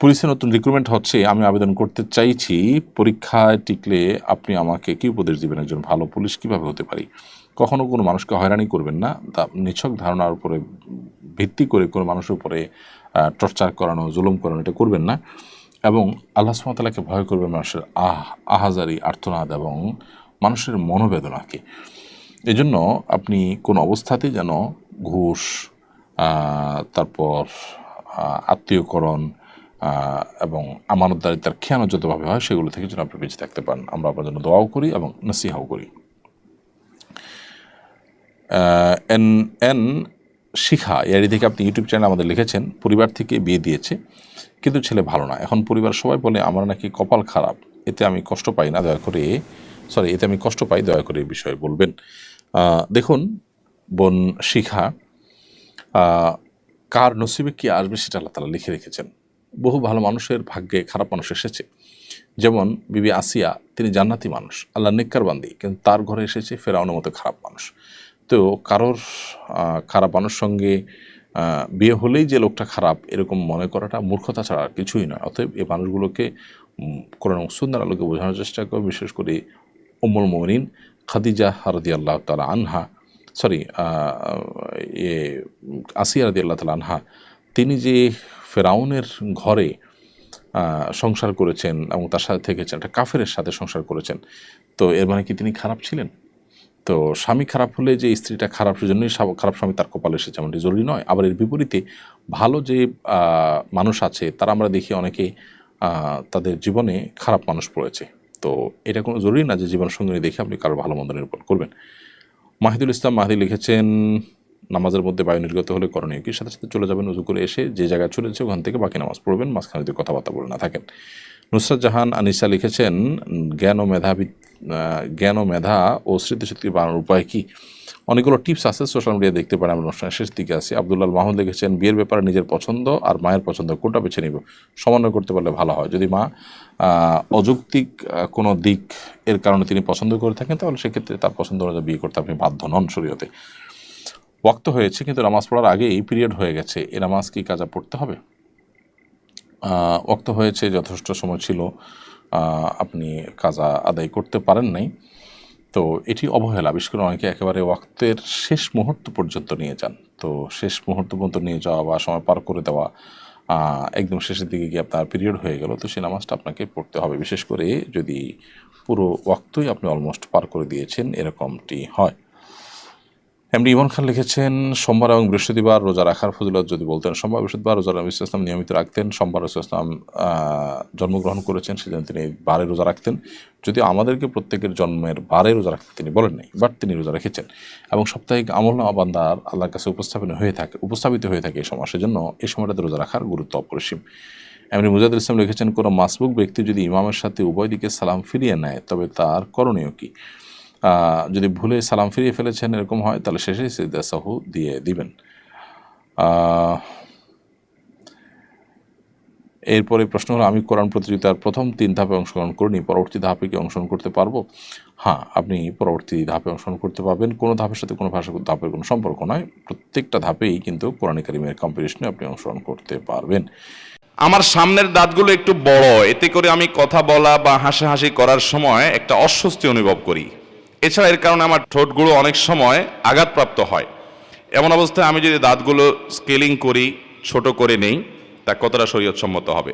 A: পুলিশের নতুন রিক্রুটমেন্ট হচ্ছে, আমি আবেদন করতে চাইছি, পরীক্ষায় টিকলে আপনি আমাকে কী উপদেশ দিবেন? একজন ভালো পুলিশ কীভাবে হতে পারি? কখনও কোনো মানুষকে হয়রানি করবেন না, নিছক ধারণার উপরে ভিত্তি করে কোনো মানুষের উপরে টর্চার করানো, জুলুম করানো, এটা করবেন না। এবং আল্লাহ সুবহানাহু ওয়া তাআলাকে ভয় করবেন, মানুষের আহাজারি, আর্তনাদ এবং মানুষের মনোবেদনাকে। এজন্য আপনি কোনো অবস্থাতেই যেন ঘুষ, তারপর আত্মীয়করণ এবং আমানতদারিতার খেয়ানত যতভাবে হয়, সেগুলো থেকে যেন আপনি বেঁচে থাকতে পারেন। আমরা আপনার জন্য দোয়াও করি এবং নসিহাও করি। শিখা এআইডি থেকে আপনি ইউটিউব চ্যানেল আমাদের লিখেছেন, পরিবার থেকে বিয়ে দিয়েছে কিন্তু ছেলে ভালো না, এখন পরিবার সবাই বলে আমার নাকি কপাল খারাপ, এতে আমি কষ্ট পাই না, দয়া করে এতে আমি কষ্ট পাই, দয়া করে এই বিষয়ে বলবেন। দেখুন বোন শিখা, কার নসিবে কি আসবে সেটা আল্লাহ তাআলা লিখে রেখেছেন। বহু ভালো মানুষের ভাগ্যে খারাপ মানুষ এসেছে, যেমন বিবি আসিয়া, তিনি জান্নাতি মানুষ, আল্লাহ নেককার বান্দি, কিন্তু তার ঘরে এসেছে ফেরাউনের মতো খারাপ মানুষ। তো কারোর খারাপ মানুষ সঙ্গে বিয়ে হলেই যে লোকটা খারাপ এরকম মনে করাটা মূর্খতা ছাড়া আর কিছুই নয়। অতএব এই মানুষগুলোকে কোরআন ও সুন্নাহর আলোকে বোঝানোর চেষ্টা করে, বিশেষ করে উম্মুল মুমিনিন খাদিজা রাদিয়াল্লাহু তাআলা আনহা, আসিয়া রাদিয়াল্লাহু তাআলা আনহা, তিনি যে ফেরাউনের ঘরে সংসার করেছেন এবং তার সাথে থেকেছেন, একটা কাফেরের সাথে সংসার করেছেন, তো এর মানে কি তিনি খারাপ ছিলেন? তো স্বামী খারাপ হলে যে স্ত্রীটা খারাপ, সেজন্যই খারাপ স্বামী তার কপালে এসেছে এমনটি জরুরি নয়। আবার এর বিপরীতে ভালো যে মানুষ আছে তারা আমরা দেখি অনেকে তাদের জীবনে খারাপ মানুষ পড়েছে। তো এটা কোনো জরুরি না যে জীবনসঙ্গিনী দেখে আপনি কারো ভালো মন্দ নিরূপণ করবেন। মাহিদুল ইসলাম মাহিদি লিখেছেন, নামাজের মধ্যে বায়ু নির্গত হলে করণীয় কি? সাথে সাথে চলে যাবেন, উজু করে এসে যে জায়গায় চলেছে ওখান থেকে বাকি নামাজ পড়বেন, মাঝখানে যদি কথাবার্তা বলে না থাকেন। নুসরাত জাহান আনিসা লিখেছেন, জ্ঞান ও মেধা ও স্মৃতিশক্তি বাড়ানোর উপায় কি? অনেকগুলো টিপস আছে, সোশ্যাল মিডিয়ায় দেখতে পারেন, আমরা অনুষ্ঠানের শেষ দিকে আছি। আব্দুল্লাহ মাহমুদ লিখেছেন, বিয়ের ব্যাপারে নিজের পছন্দ আর মায়ের পছন্দ কোনটা বেছে নিব, সমন্বয় করতে পারলে ভালো হয়। যদি মা অযৌক্তিক কোনো দিক এর কারণে তিনি পছন্দ করে থাকেন, তাহলে সেক্ষেত্রে তার পছন্দ অনুযায়ী বিয়ে করতে আপনি বাধ্য নন শরীয়তে। ওয়াক্ত হয়েছে কিন্তু নামাজ পড়ার আগেই পিরিয়ড হয়ে গেছে, এ নামাজ কি কাজা পড়তে হবে? ওয়াক্ত হয়েছে, যথেষ্ট সময় ছিল, আপনি কাজা আদায় করতে পারেন নাই, তো এটি অবহেলা। বিশেষ করে অনেকে একেবারে ওয়াক্তের শেষ মুহূর্ত পর্যন্ত নিয়ে যান। তো শেষ মুহূর্ত পর্যন্ত নিয়ে যাওয়া বা সময় পার করে দেওয়া, একদম শেষের দিকে গিয়ে আপনার পিরিয়ড হয়ে গেল, তো সেই নামাজটা আপনাকে পড়তে হবে, বিশেষ করে যদি পুরো ওয়াক্তই আপনি অলমোস্ট পার করে দিয়েছেন, এরকমটি হয়। এমডি ইমন খান লিখেছেন, সোমবার এবং বৃহস্পতিবার রোজা রাখার ফজিলত যদি বলতেন। সোমবার বৃহস্পতিবার রোজা নবী সাল্লাল্লাহু আলাইহি ওয়াসাল্লাম নিয়মিত রাখতেন। সোমবার রাসূল সাল্লাল্লাহু আলাইহি ওয়াসাল্লাম জন্মগ্রহণ করেছেন, সেজন্য তিনি বারে রোজা রাখতেন। যদিও আমাদেরকে প্রত্যেকের জন্মের বারে রোজা রাখতে তিনি বলেন নাই, বাট তিনি রোজা রেখেছেন। এবং সাপ্তাহিক আমলনামা বান্দার আল্লাহর কাছে উপস্থাপিত হয়ে থাকে এই সময়, সেজন্য এই সময়টাতে রোজা রাখার গুরুত্ব অপরিসীম। এমনি মুজাহিদুল ইসলাম লিখেছেন, কোনো মাসবুক ব্যক্তি যদি ইমামের সাথে উভয় দিকে সালাম ফিরিয়ে নেয় তবে তার করণীয় কি? যদি ভুলে সালাম ফিরিয়ে ফেলেছেন এরকম হয়, তাহলে শেষে সিজদা সাহু দিয়ে দিবেন। এরপরে প্রশ্ন হলো, আমি কোরআন প্রতিযোগিতার প্রথম 3 ধাপে অংশগ্রহণ করিনি, পরবর্তী ধাপে কি অংশগ্রহণ করতে পারবো? হ্যাঁ, আপনি পরবর্তী ধাপে অংশগ্রহণ করতে পারবেন। কোনো ধাপের সাথে কোনো ধাপের কোনো সম্পর্ক নয়, প্রত্যেকটা ধাপেই কিন্তু কোরআন কারীমের কম্পিটিশনে আপনি অংশগ্রহণ করতে পারবেন।
B: আমার সামনের দাঁতগুলো একটু বড়, এতে করে আমি কথা বলা বা হাসাহাসি করার সময় একটা অস্বস্তি অনুভব করি। এছাড়া এর কারণে আমার ঠোঁটগুলো অনেক সময় আঘাতপ্রাপ্ত হয়। এমন অবস্থায় আমি যদি দাঁতগুলো স্কেলিং করি, ছোট করে নেই, তা কতটা শরীয়তসম্মত হবে?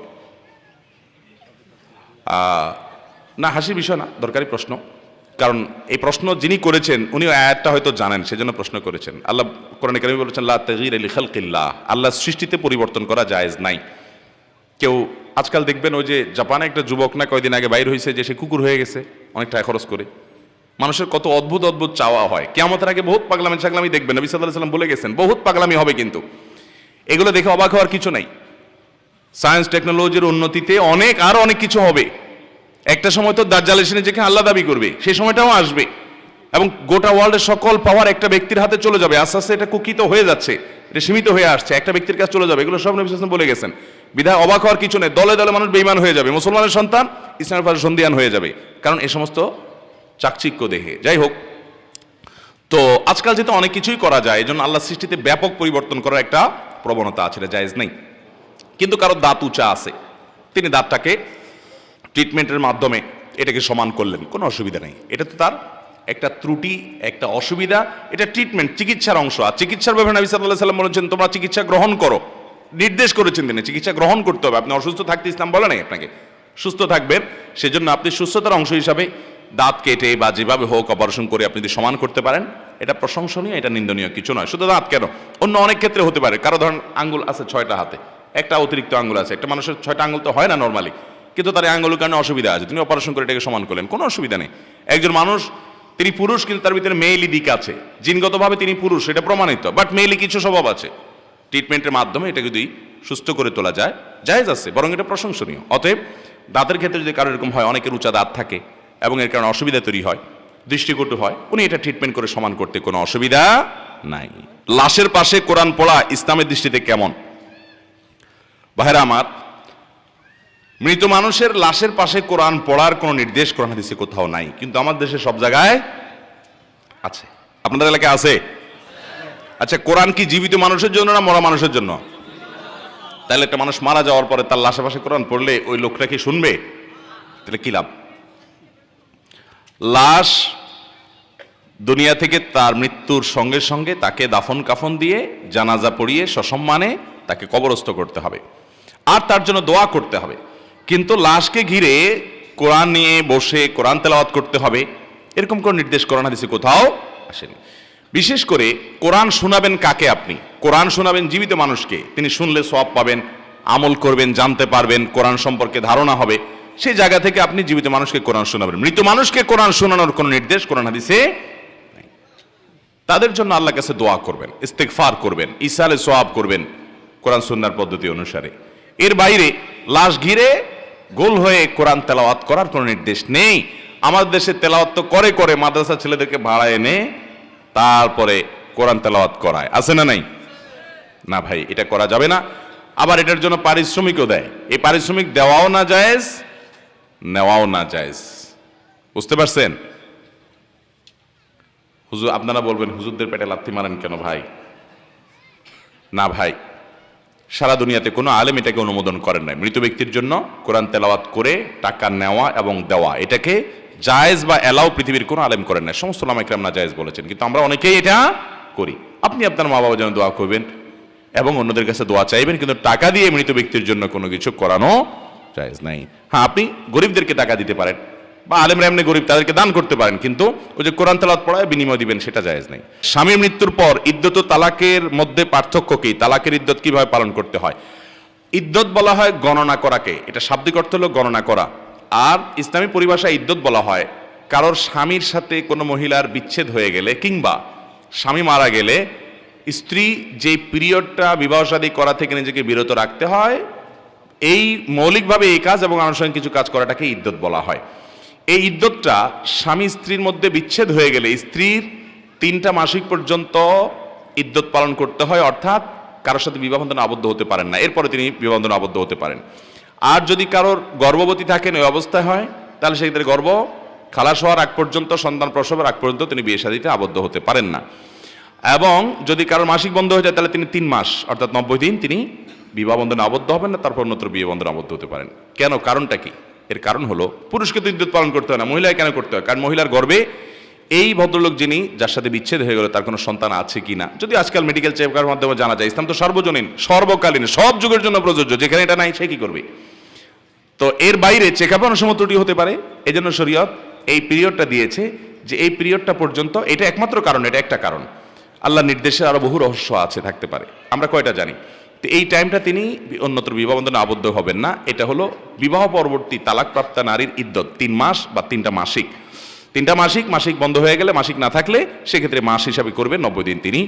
B: না, হাসির বিষয় না, দরকারি প্রশ্ন। কারণ এই প্রশ্ন যিনি করেছেন উনি আয়াতটা হয়তো জানেন, সেজন্য প্রশ্ন করেছেন। আল্লাহ কোরআনে কারিমে বলেছেন, লা তাগয়িরা লিখালকিল্লাহ, আল্লাহর সৃষ্টিতে পরিবর্তন করা জায়েজ নাই। কেউ আজকাল দেখবেন, ওই যে জাপানে একটা যুবক না কয়দিন আগে বাইর হয়েছে যে সে কুকুর হয়ে গেছে অনেক টাকা খরচ করে। মানুষের কত অদ্ভুত অদ্ভুত চাওয়া হয়। কিয়ামতের আগে বহুত পাগলামি ছাগলামি দেখবেন, নবী সাল্লাল্লাহু আলাইহি ওয়াসাল্লাম বলে গেছেন বহুত পাগলামি হবে, কিন্তু এগুলো দেখে অবাক হওয়ার কিছু নাই। সায়েন্স টেকনোলজির উন্নতিতে আরো অনেক কিছু হবে। একটা সময় তো দাজ্জাল এসে নিজেকে আল্লাহ দাবি করবে, সেই সময়টাও আসবে এবং গোটা ওয়ার্ল্ডের সকল পাওয়ার একটা ব্যক্তির হাতে চলে যাবে। আস্তে আস্তে এটা কুকিত হয়ে যাচ্ছে, এটা সীমিত হয়ে আসছে, একটা ব্যক্তির কাছে চলে যাবে। এগুলো সব নবী সাল্লাল্লাহু আলাইহি ওয়াসাল্লাম বলে গেছেন। বিধায় অবাক হওয়ার কিছু নেই। দলে দলে মানুষ বেঈমান হয়ে যাবে, মুসলমানের সন্তান ইসলামের পাশে সন্দিহান হয়ে যাবে, কারণ এই সমস্ত চাকচিক্য দেখে। যাই হোক, তো আজকাল যেহেতু অনেক কিছুই করা যায়, এই জন্য আল্লাহ সৃষ্টিতে ব্যাপক পরিবর্তন করার একটা প্রবণতা আছে, এটা জায়েজ নেই। কিন্তু কারো দাঁত উঁচা আছে, তিনি দাঁতটাকে ট্রিটমেন্টের মাধ্যমে এটাকে সমান করলেন, কোনো অসুবিধা নেই। এটা তো তার একটা ত্রুটি, একটা অসুবিধা, এটা ট্রিটমেন্ট, চিকিৎসার অংশ। আর চিকিৎসার ব্যাপারে নবী সাল্লাল্লাহু আলাইহি ওয়াসাল্লাম বলেছেন, তোমরা চিকিৎসা গ্রহণ করো, নির্দেশ করেছেন তিনি, চিকিৎসা গ্রহণ করতে হবে। আপনি অসুস্থ থাকতে ইসলাম বলে নাই আপনাকে, সুস্থ থাকবেন, সেজন্য আপনি সুস্থতার অংশ হিসাবে দাঁত কেটে বা যেভাবে হোক অপারেশন করে আপনি যদি সমান করতে পারেন, এটা প্রশংসনীয়, এটা নিন্দনীয় কিছু নয়। শুধু দাঁত কেন, অন্য অনেক ক্ষেত্রে হতে পারে। কারো ধরেন আঙ্গুল আছে 6টা হাতে, একটা অতিরিক্ত আঙ্গুল আছে, একটা মানুষের 6টা আঙ্গুল তো হয় না নর্মালি, কিন্তু তার আঙ্গুলের কারণে অসুবিধা আছে, তিনি অপারেশন করে এটাকে সমান করলেন, কোনো অসুবিধা নেই। একজন মানুষ তিনি পুরুষ, কিন্তু তার ভিতরে মেয়েলি দিক আছে, জিনগতভাবে তিনি পুরুষ, এটা প্রমাণিত, বাট মেয়েলি কিছু স্বভাব আছে। ট্রিটমেন্টের মাধ্যমে এটা যদি সুস্থ করে তোলা যায়, জায়েজ আছে, বরং এটা প্রশংসনীয়। অতএব দাঁতের ক্ষেত্রে যদি কারো এরকম হয়, অনেকের উঁচা দাঁত থাকে এবং এর কারণে অসুবিধা তৈরি হয়, দৃষ্টিকটু হয়, উনি এটা ট্রিটমেন্ট করে সমান করতে কোনো অসুবিধা নাই। লাশের পাশে কোরআন পড়া ইসলামের দৃষ্টিতে কেমন? ভাইরা আমার, মৃত মানুষের লাশের পাশে কোরআন পড়ার কোনো নির্দেশ কোরআন হাদিসে কোথাও নাই, কিন্তু আমার দেশে সব জায়গায় আছে। আপনাদের এলাকায় আছে? আচ্ছা, কোরআন কি জীবিত মানুষের জন্য না মরা মানুষের জন্য? তাহলে একটা মানুষ মারা যাওয়ার পরে তার লাশের পাশে কোরআন পড়লে ওই লোকটা কি শুনবে? তাহলে কি লাভ? লাশ দুনিয়া থেকে তার মৃত্যুর সঙ্গে সঙ্গে তাকে দাফন কাফন দিয়ে জানাজা পড়িয়ে সসম্মানে তাকে কবরস্থ করতে হবে, আর তার জন্য দোয়া করতে হবে। কিন্তু লাশকে ঘিরে কোরআন নিয়ে বসে কোরআন তেলাওয়াত করতে হবে, এরকম কোন নির্দেশ কোরআন হাদিসে কোথাও আসেনি। বিশেষ করে কোরআন শোনাবেন কাকে? আপনি কোরআন শোনাবেন জীবিত মানুষকে, তিনি শুনলে সওয়াব পাবেন, আমল করবেন, জানতে পারবেন, কোরআন সম্পর্কে ধারণা হবে, সেই জায়গা থেকে আপনি জীবিত মানুষকে কোরআন শোনাবেন। মৃত মানুষকে কোরআন শোনানোর কোনো নির্দেশ কোরআন হাদিসে নাই। তাদের জন্য আল্লাহর কাছে দোয়া করবেন, ইস্তেগফার করবেন, ইসালে সওয়াব করবেন কোরআন সুন্নাহর পদ্ধতি অনুসারে। এর বাইরে লাশ ঘিরে গোল হয়ে কোরআন তেলাওয়াত করার কোনো নির্দেশ নেই। আমাদের দেশে তেলাওয়াত তো করে করে মাদ্রাসা ছেলেদেরকে ভাড়া এনে তারপরে কোরআন তেলাওয়াত করায়, আছে না নাই? না ভাই, এটা করা যাবে না। আবার এটার জন্য পারিশ্রমিকও দেয়, এই পারিশ্রমিক দেওয়াও না জায়েজ, নেওয়াও না জায়েজ। বুঝতে পারছেন? হুজুর, আপনারা বলবেন হুজুরদের পেটে লাথি মারেন কেন ভাই? না ভাই, সারা দুনিয়াতে কোনো আলেম এটাকে অনুমোদন করেন নাই। মৃত ব্যক্তির জন্য কোরআন তেলাওয়াত করে টাকা নেওয়া এবং দেওয়া, এটাকে জায়েজ বা এলাও পৃথিবীর কোনো আলেম করেন নাই। সমস্ত ওলামা ইকরাম না জায়েজ বলেছেন, কিন্তু আমরা অনেকেই এটা করি। আপনি আপনার মা বাবার জন্য দোয়া করবেন এবং অন্যদের কাছে দোয়া চাইবেন, কিন্তু টাকা দিয়ে মৃত ব্যক্তির জন্য কোনো কিছু করানো জায়েজ নাই। হ্যাঁ, আপনি গরিবদেরকে টাকা দিতে পারেন বা আলেমরা এমনি গরিব, তাদেরকে দান করতে পারেন, কিন্তু ওই যে কোরআন তেলাওয়াত পড়ায় বিনিময় দিবেন, সেটা জায়েজ নাই। স্বামীর মৃত্যুর পর ইদ্যত ও তালাকের মধ্যে পার্থক্য কি? তালাকের ইদ্যত কিভাবে পালন করতে হয়? ইদ্যত বলা হয় গণনা করাকে, এটা শাব্দিক অর্থ হলো গণনা করা। আর ইসলামী পরিভাষায় ইদ্যত বলা হয় কারোর স্বামীর সাথে কোনো মহিলার বিচ্ছেদ হয়ে গেলে কিংবা স্বামী মারা গেলে স্ত্রী যে পিরিয়ডটা বিবাহ শাদী করা থেকে নিজেকে বিরত রাখতে হয়, এই মৌলিকভাবে এই কাজ এবং আনুষঙ্গিক কিছু কাজ করাটাকে ইদ্যত বলা হয়। এই ইদ্যতটা স্বামী স্ত্রীর মধ্যে বিচ্ছেদ হয়ে গেলে স্ত্রীর 3টা মাসিক পর্যন্ত ইদ্যত পালন করতে হয়, অর্থাৎ কারোর সাথে বিবাহ বন্ধনে আবদ্ধ হতে পারেন না, এরপরে তিনি বিবাহ বন্ধনে আবদ্ধ হতে পারেন। আর যদি কারোর গর্ভবতী থাকেন, ওই অবস্থায় হয়, তাহলে সেক্ষেত্রে গর্ভ খালাস হওয়ার আগ পর্যন্ত, সন্তান প্রসবের আগ পর্যন্ত তিনি বিয়ে শাদীতে আবদ্ধ হতে পারেন না। এবং যদি কারোর মাসিক বন্ধ হয়ে যায়, তাহলে তিনি 3 মাস অর্থাৎ 90 দিন তিনি বিবাহ বন্ধনে আবদ্ধ হবেন না, তারপর অন্যত্র বিয়ে বন্ধনে আবদ্ধ হতে পারেন। কেন? কারণটা কি? এর কারণ হলো পুরুষকে তো ইদ্যত পালন করতে হয় না, মহিলায় কেন করতে হয়? কারণ মহিলার গর্ভে এই ভদ্রলোক যিনি, যার সাথে বিচ্ছেদ হয়ে গেল, তার কোনো সন্তান আছে কিনা, যদি আজকাল মেডিকেল চেকআপের মাধ্যমে জানা যায়। ইসলাম তো সর্বজনীন, সর্বকালীন, সব যুগের জন্য প্রযোজ্য। যেখানে এটা নাই সে কি করবে? তো এর বাইরে চেকআপে অনেক সময় ত্রুটি হতে পারে। এই জন্য শরীয়ত এই পিরিয়ডটা দিয়েছে যে এই পিরিয়ডটা পর্যন্ত, এটা একমাত্র কারণ, এটা একটা কারণ। আল্লাহর নির্দেশে আরো বহু রহস্য আছে, থাকতে পারে, আমরা কয়টা জানি। তো এই টাইমটা তিনি অন্যত্র বিবাহ বন্ধনে আবদ্ধ হবেন না। এটা হলো বিবাহ পরবর্তী তালাকপ্রাপ্তা নারীর ইদ্যত, 3 মাস বা 3টা মাসিক। 3টা মাসিক, মাসিক বন্ধ হয়ে গেলে, মাসিক না থাকলে সেক্ষেত্রে মাস হিসাবে করবেন, 90 দিন তিনি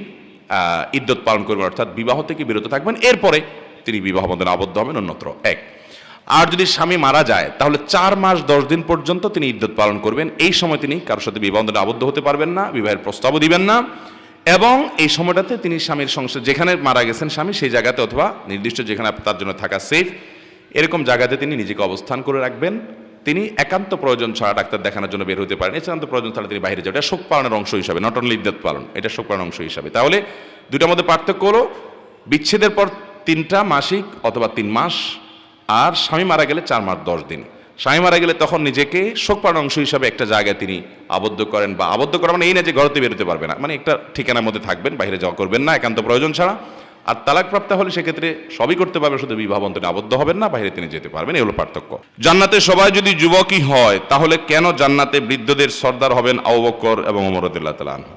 B: ইদ্যত পালন করবেন, অর্থাৎ বিবাহ থেকে বিরত থাকবেন, এরপরে তিনি বিবাহ বন্ধনে আবদ্ধ হবেন অন্যত্র। এক। আর যদি স্বামী মারা যায়, তাহলে 4 মাস 10 দিন পর্যন্ত তিনি ইদ্যত পালন করবেন। এই সময় তিনি কারোর সাথে বিবাহ বন্ধনে আবদ্ধ হতে পারবেন না, বিবাহের প্রস্তাবও দিবেন না, এবং এই সময়টাতে তিনি স্বামীর সংসার, যেখানে মারা গেছেন স্বামী, সেই জায়গাতে অথবা নির্দিষ্ট যেখানে তার জন্য থাকা সেফ, এরকম জায়গাতে তিনি নিজেকে অবস্থান করে রাখবেন। তিনি একান্ত প্রয়োজন ছাড়া ডাক্তার দেখানোর জন্য বের হতে পারেন, একান্ত প্রয়োজন ছাড়া তিনি বাইরে যাবেন। এটা শোক পালনের অংশ হিসাবে, নট অনলি ইদ্যত পালন, এটা শোক পালনের অংশ হিসাবে। তাহলে দুটার মধ্যে পার্থক্য হলো বিচ্ছেদের পর 3টা মাসিক অথবা 3 মাস, আর স্বামী মারা গেলে 4 মাস 10 দিন। স্বামী মারা গেলে তখন নিজেকে শোক পালনের অংশ হিসাবে একটা জায়গায় তিনি আবদ্ধ করেন, বা আবদ্ধ করা মানে এই না যে ঘরতে বেরোতে পারবে না, মানে একটা ঠিকানার মধ্যে থাকবেন, বাইরে যাওয়া করবেন না একান্ত প্রয়োজন ছাড়া। আর তালাকপ্রাপ্ত হলে সেক্ষেত্রে সবই করতে পারবে, শুধু বিবাহ বন্ধনে আবদ্ধ হবেন না, বাইরে তিনি যেতে পারবেন। এই হলো পার্থক্য। জান্নাতে সবাই যদি যুবকই হয়, তাহলে কেন জান্নাতে বৃদ্ধদের সর্দার হবেন আবু বকর এবং ওমর রাদিয়াল্লাহু তাআলা আনহু?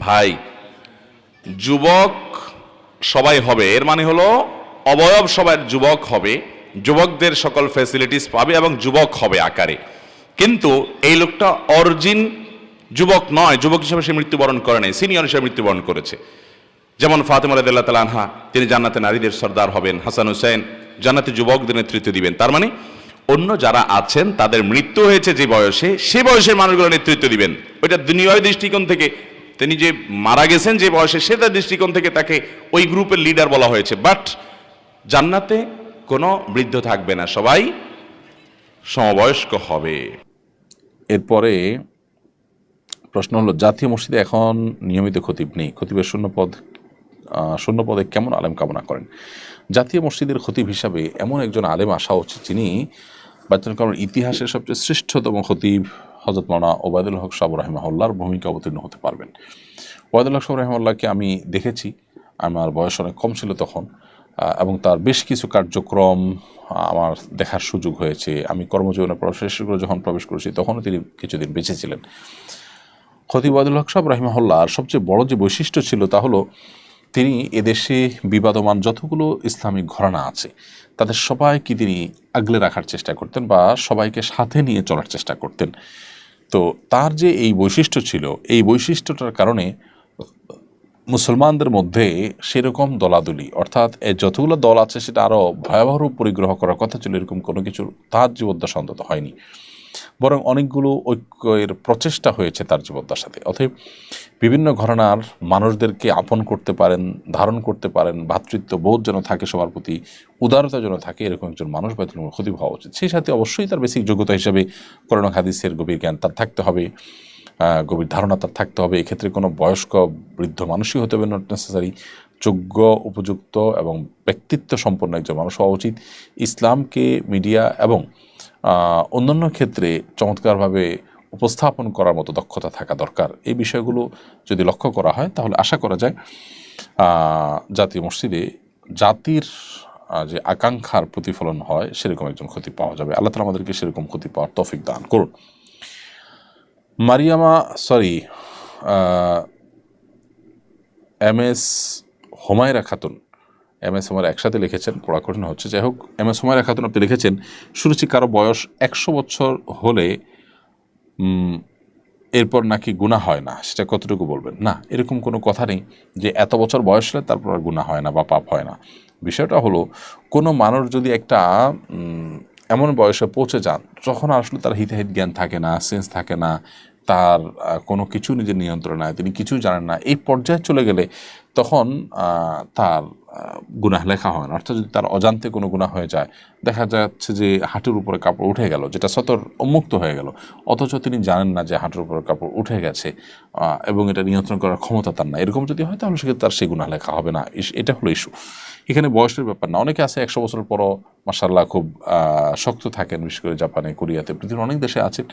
B: ভাই, যুবক সবাই হবে এর মানে হলো অবয়ব সবার যুবক হবে, যুবকদের সকল ফ্যাসিলিটিস পাবে এবং যুবক হবে আকারে, কিন্তু এই লোকটা অরিজিন যুবক নয়, যুবক হিসেবে সে মৃত্যুবরণ করে নাই, সিনিয়র হিসেবে মৃত্যুবরণ করেছে। যেমন ফাতেমা রাদিয়াল্লাহু তাআলা আনহা, তিনি জান্নাতে নারীদের সর্দার হবেন, হাসান হুসাইন জান্নাতে যুবকদের নেতৃত্ব দিবেন। তার মানে অন্য যারা আছেন তাদের মৃত্যু হয়েছে যে বয়সে, সে বয়সের মানুষগুলো নেতৃত্ব দিবেন। ওইটা দুনিয়ার দৃষ্টিকোণ থেকে, তিনি যে মারা গেছেন যে বয়সে সেটার দৃষ্টিকোণ থেকে তাকে ওই গ্রুপের লিডার বলা হয়েছে। বাট জান্নাতে কোনো বৃদ্ধ থাকবে না, সবাই সমবয়স্ক হবে।
A: এরপরে প্রশ্ন হলো, জাতীয় মসজিদে এখন নিয়মিত খতিব নেই, খতিবের শূন্য পদে কেমন আলেম কামনা করেন? জাতীয় মসজিদের খতিব হিসাবে এমন একজন আলেম আসা উচিত যিনি বাচ্চাকালের ইতিহাসের সবচেয়ে শ্রেষ্ঠতম খতিব হযরত মাওলানা ওবায়দুল হক সাহেব রাহিমাহুল্লাহর ভূমিকা অবতীর্ণ হতে পারবেন। ওবায়দুল হক সাহেব রাহিমাহুল্লাহকে আমি দেখেছি, আমার বয়স অনেক কম ছিল তখন, এবং তার বেশ কিছু কার্যক্রম আমার দেখার সুযোগ হয়েছে। আমি কর্মজীবনে শেষ করে যখন প্রবেশ করেছি তখনও তিনি কিছুদিন বেঁচে ছিলেন। খতিব ওবায়দুল হক সাহেব রাহিমাহুল্লাহর সবচেয়ে বড় যে বৈশিষ্ট্য ছিল তা হলো তিনি এদেশে বিবাদমান যতগুলো ইসলামিক ঘরানা আছে তাদের সবাইকে তিনি আগলে রাখার চেষ্টা করতেন বা সবাইকে সাথে নিয়ে চলার চেষ্টা করতেন। তো তার যে এই বৈশিষ্ট্য ছিল, এই বৈশিষ্ট্যটার কারণে মুসলমানদের মধ্যে সেরকম দলাদলি, অর্থাৎ যতগুলো দল আছে সেটা আরও ভয়াবহ রূপ পরিগ্রহ করার কথা ছিল, এরকম কোনো কিছু তার জীবদ্দশা অন্তত হয়নি, বরং অনেকগুলো ঐক্যের প্রচেষ্টা হয়েছে তার জীবদ্দশাতে। অতএব বিভিন্ন ঘরানার মানুষদেরকে আপন করতে পারেন, ধারণ করতে পারেন, ভ্রাতৃত্ব বোধ যেন থাকে সবার প্রতি, উদারতা যেন থাকে, এরকম একজন মানুষ বায়তুল খতিব হওয়া উচিত। সেই সাথে অবশ্যই তার বেসিক যোগ্যতা হিসাবে কোরআন হাদিসের গভীর জ্ঞান তার থাকতে হবে, গভীর ধারণা তার থাকতে হবে। এক্ষেত্রে কোনো বয়স্ক বৃদ্ধ মানুষই হতে হবে নট নেসেসারি, যোগ্য উপযুক্ত এবং ব্যক্তিত্ব সম্পন্ন একজন মানুষ হওয়া উচিত। ইসলামকে মিডিয়া এবং অন্যান্য ক্ষেত্রে চমৎকারভাবে উপস্থাপন করার মতো দক্ষতা থাকা দরকার। এই বিষয়গুলো যদি লক্ষ্য করা হয় তাহলে আশা করা যায় জাতীয় মসজিদে জাতির যে আকাঙ্ক্ষার প্রতিফলন হয় সেরকম একজন খতিব পাওয়া যাবে। আল্লাহ তাআলা আমাদেরকে সেরকম খতিব পাওয়ার তৌফিক দান করুন। M S Humaira Khatun, M S Humaira একসাথে লিখেছেন, পড়া কঠিন হচ্ছে, যাই হোক। এম এস হুমায়রা খাতুন আপনি লিখেছেন, শুনেছি কারো বয়স 100 বছর হলে এরপর নাকি গুনাহ হয় না, সেটা কতটুকু বলবেন? না, এরকম কোনো কথা নেই যে এত বছর বয়স হলে তারপর আর গুনাহ হয় না বা পাপ হয় না। বিষয়টা হলো, কোনো মানুষ যদি একটা এমন বয়সে পৌঁছে যান যখন আসলে তার হিতাহিত জ্ঞান থাকে না, সেন্স থাকে না, তার কোনো কিছু নিজের নিয়ন্ত্রণ নাই, তিনি কিছুই জানেন না, এই পর্যায়ে চলে গেলে তখন তার গুনাহ লেখা হয় না। অর্থাৎ যদি তার অজান্তে কোনো গুনাহ হয়ে যায়, দেখা যাচ্ছে যে হাঁটুর উপরে কাপড় উঠে গেল, যেটা সতর উন্মুক্ত হয়ে গেল, অথচ তিনি জানেন না যে হাঁটুর উপরে কাপড় উঠে গেছে এবং এটা নিয়ন্ত্রণ করার ক্ষমতা তার না, এরকম যদি হয় তাহলে সেক্ষেত্রে তার সেই গুনাহ লেখা হবে না। এটা হলো ইস্যু। এখানে বয়সের ব্যাপার না। অনেকে আছে 100 বছর পরও মাশাআল্লাহ খুব শক্ত থাকেন, বিশেষ করে জাপানে, কোরিয়াতে, পৃথিবীর অনেক দেশে আছেন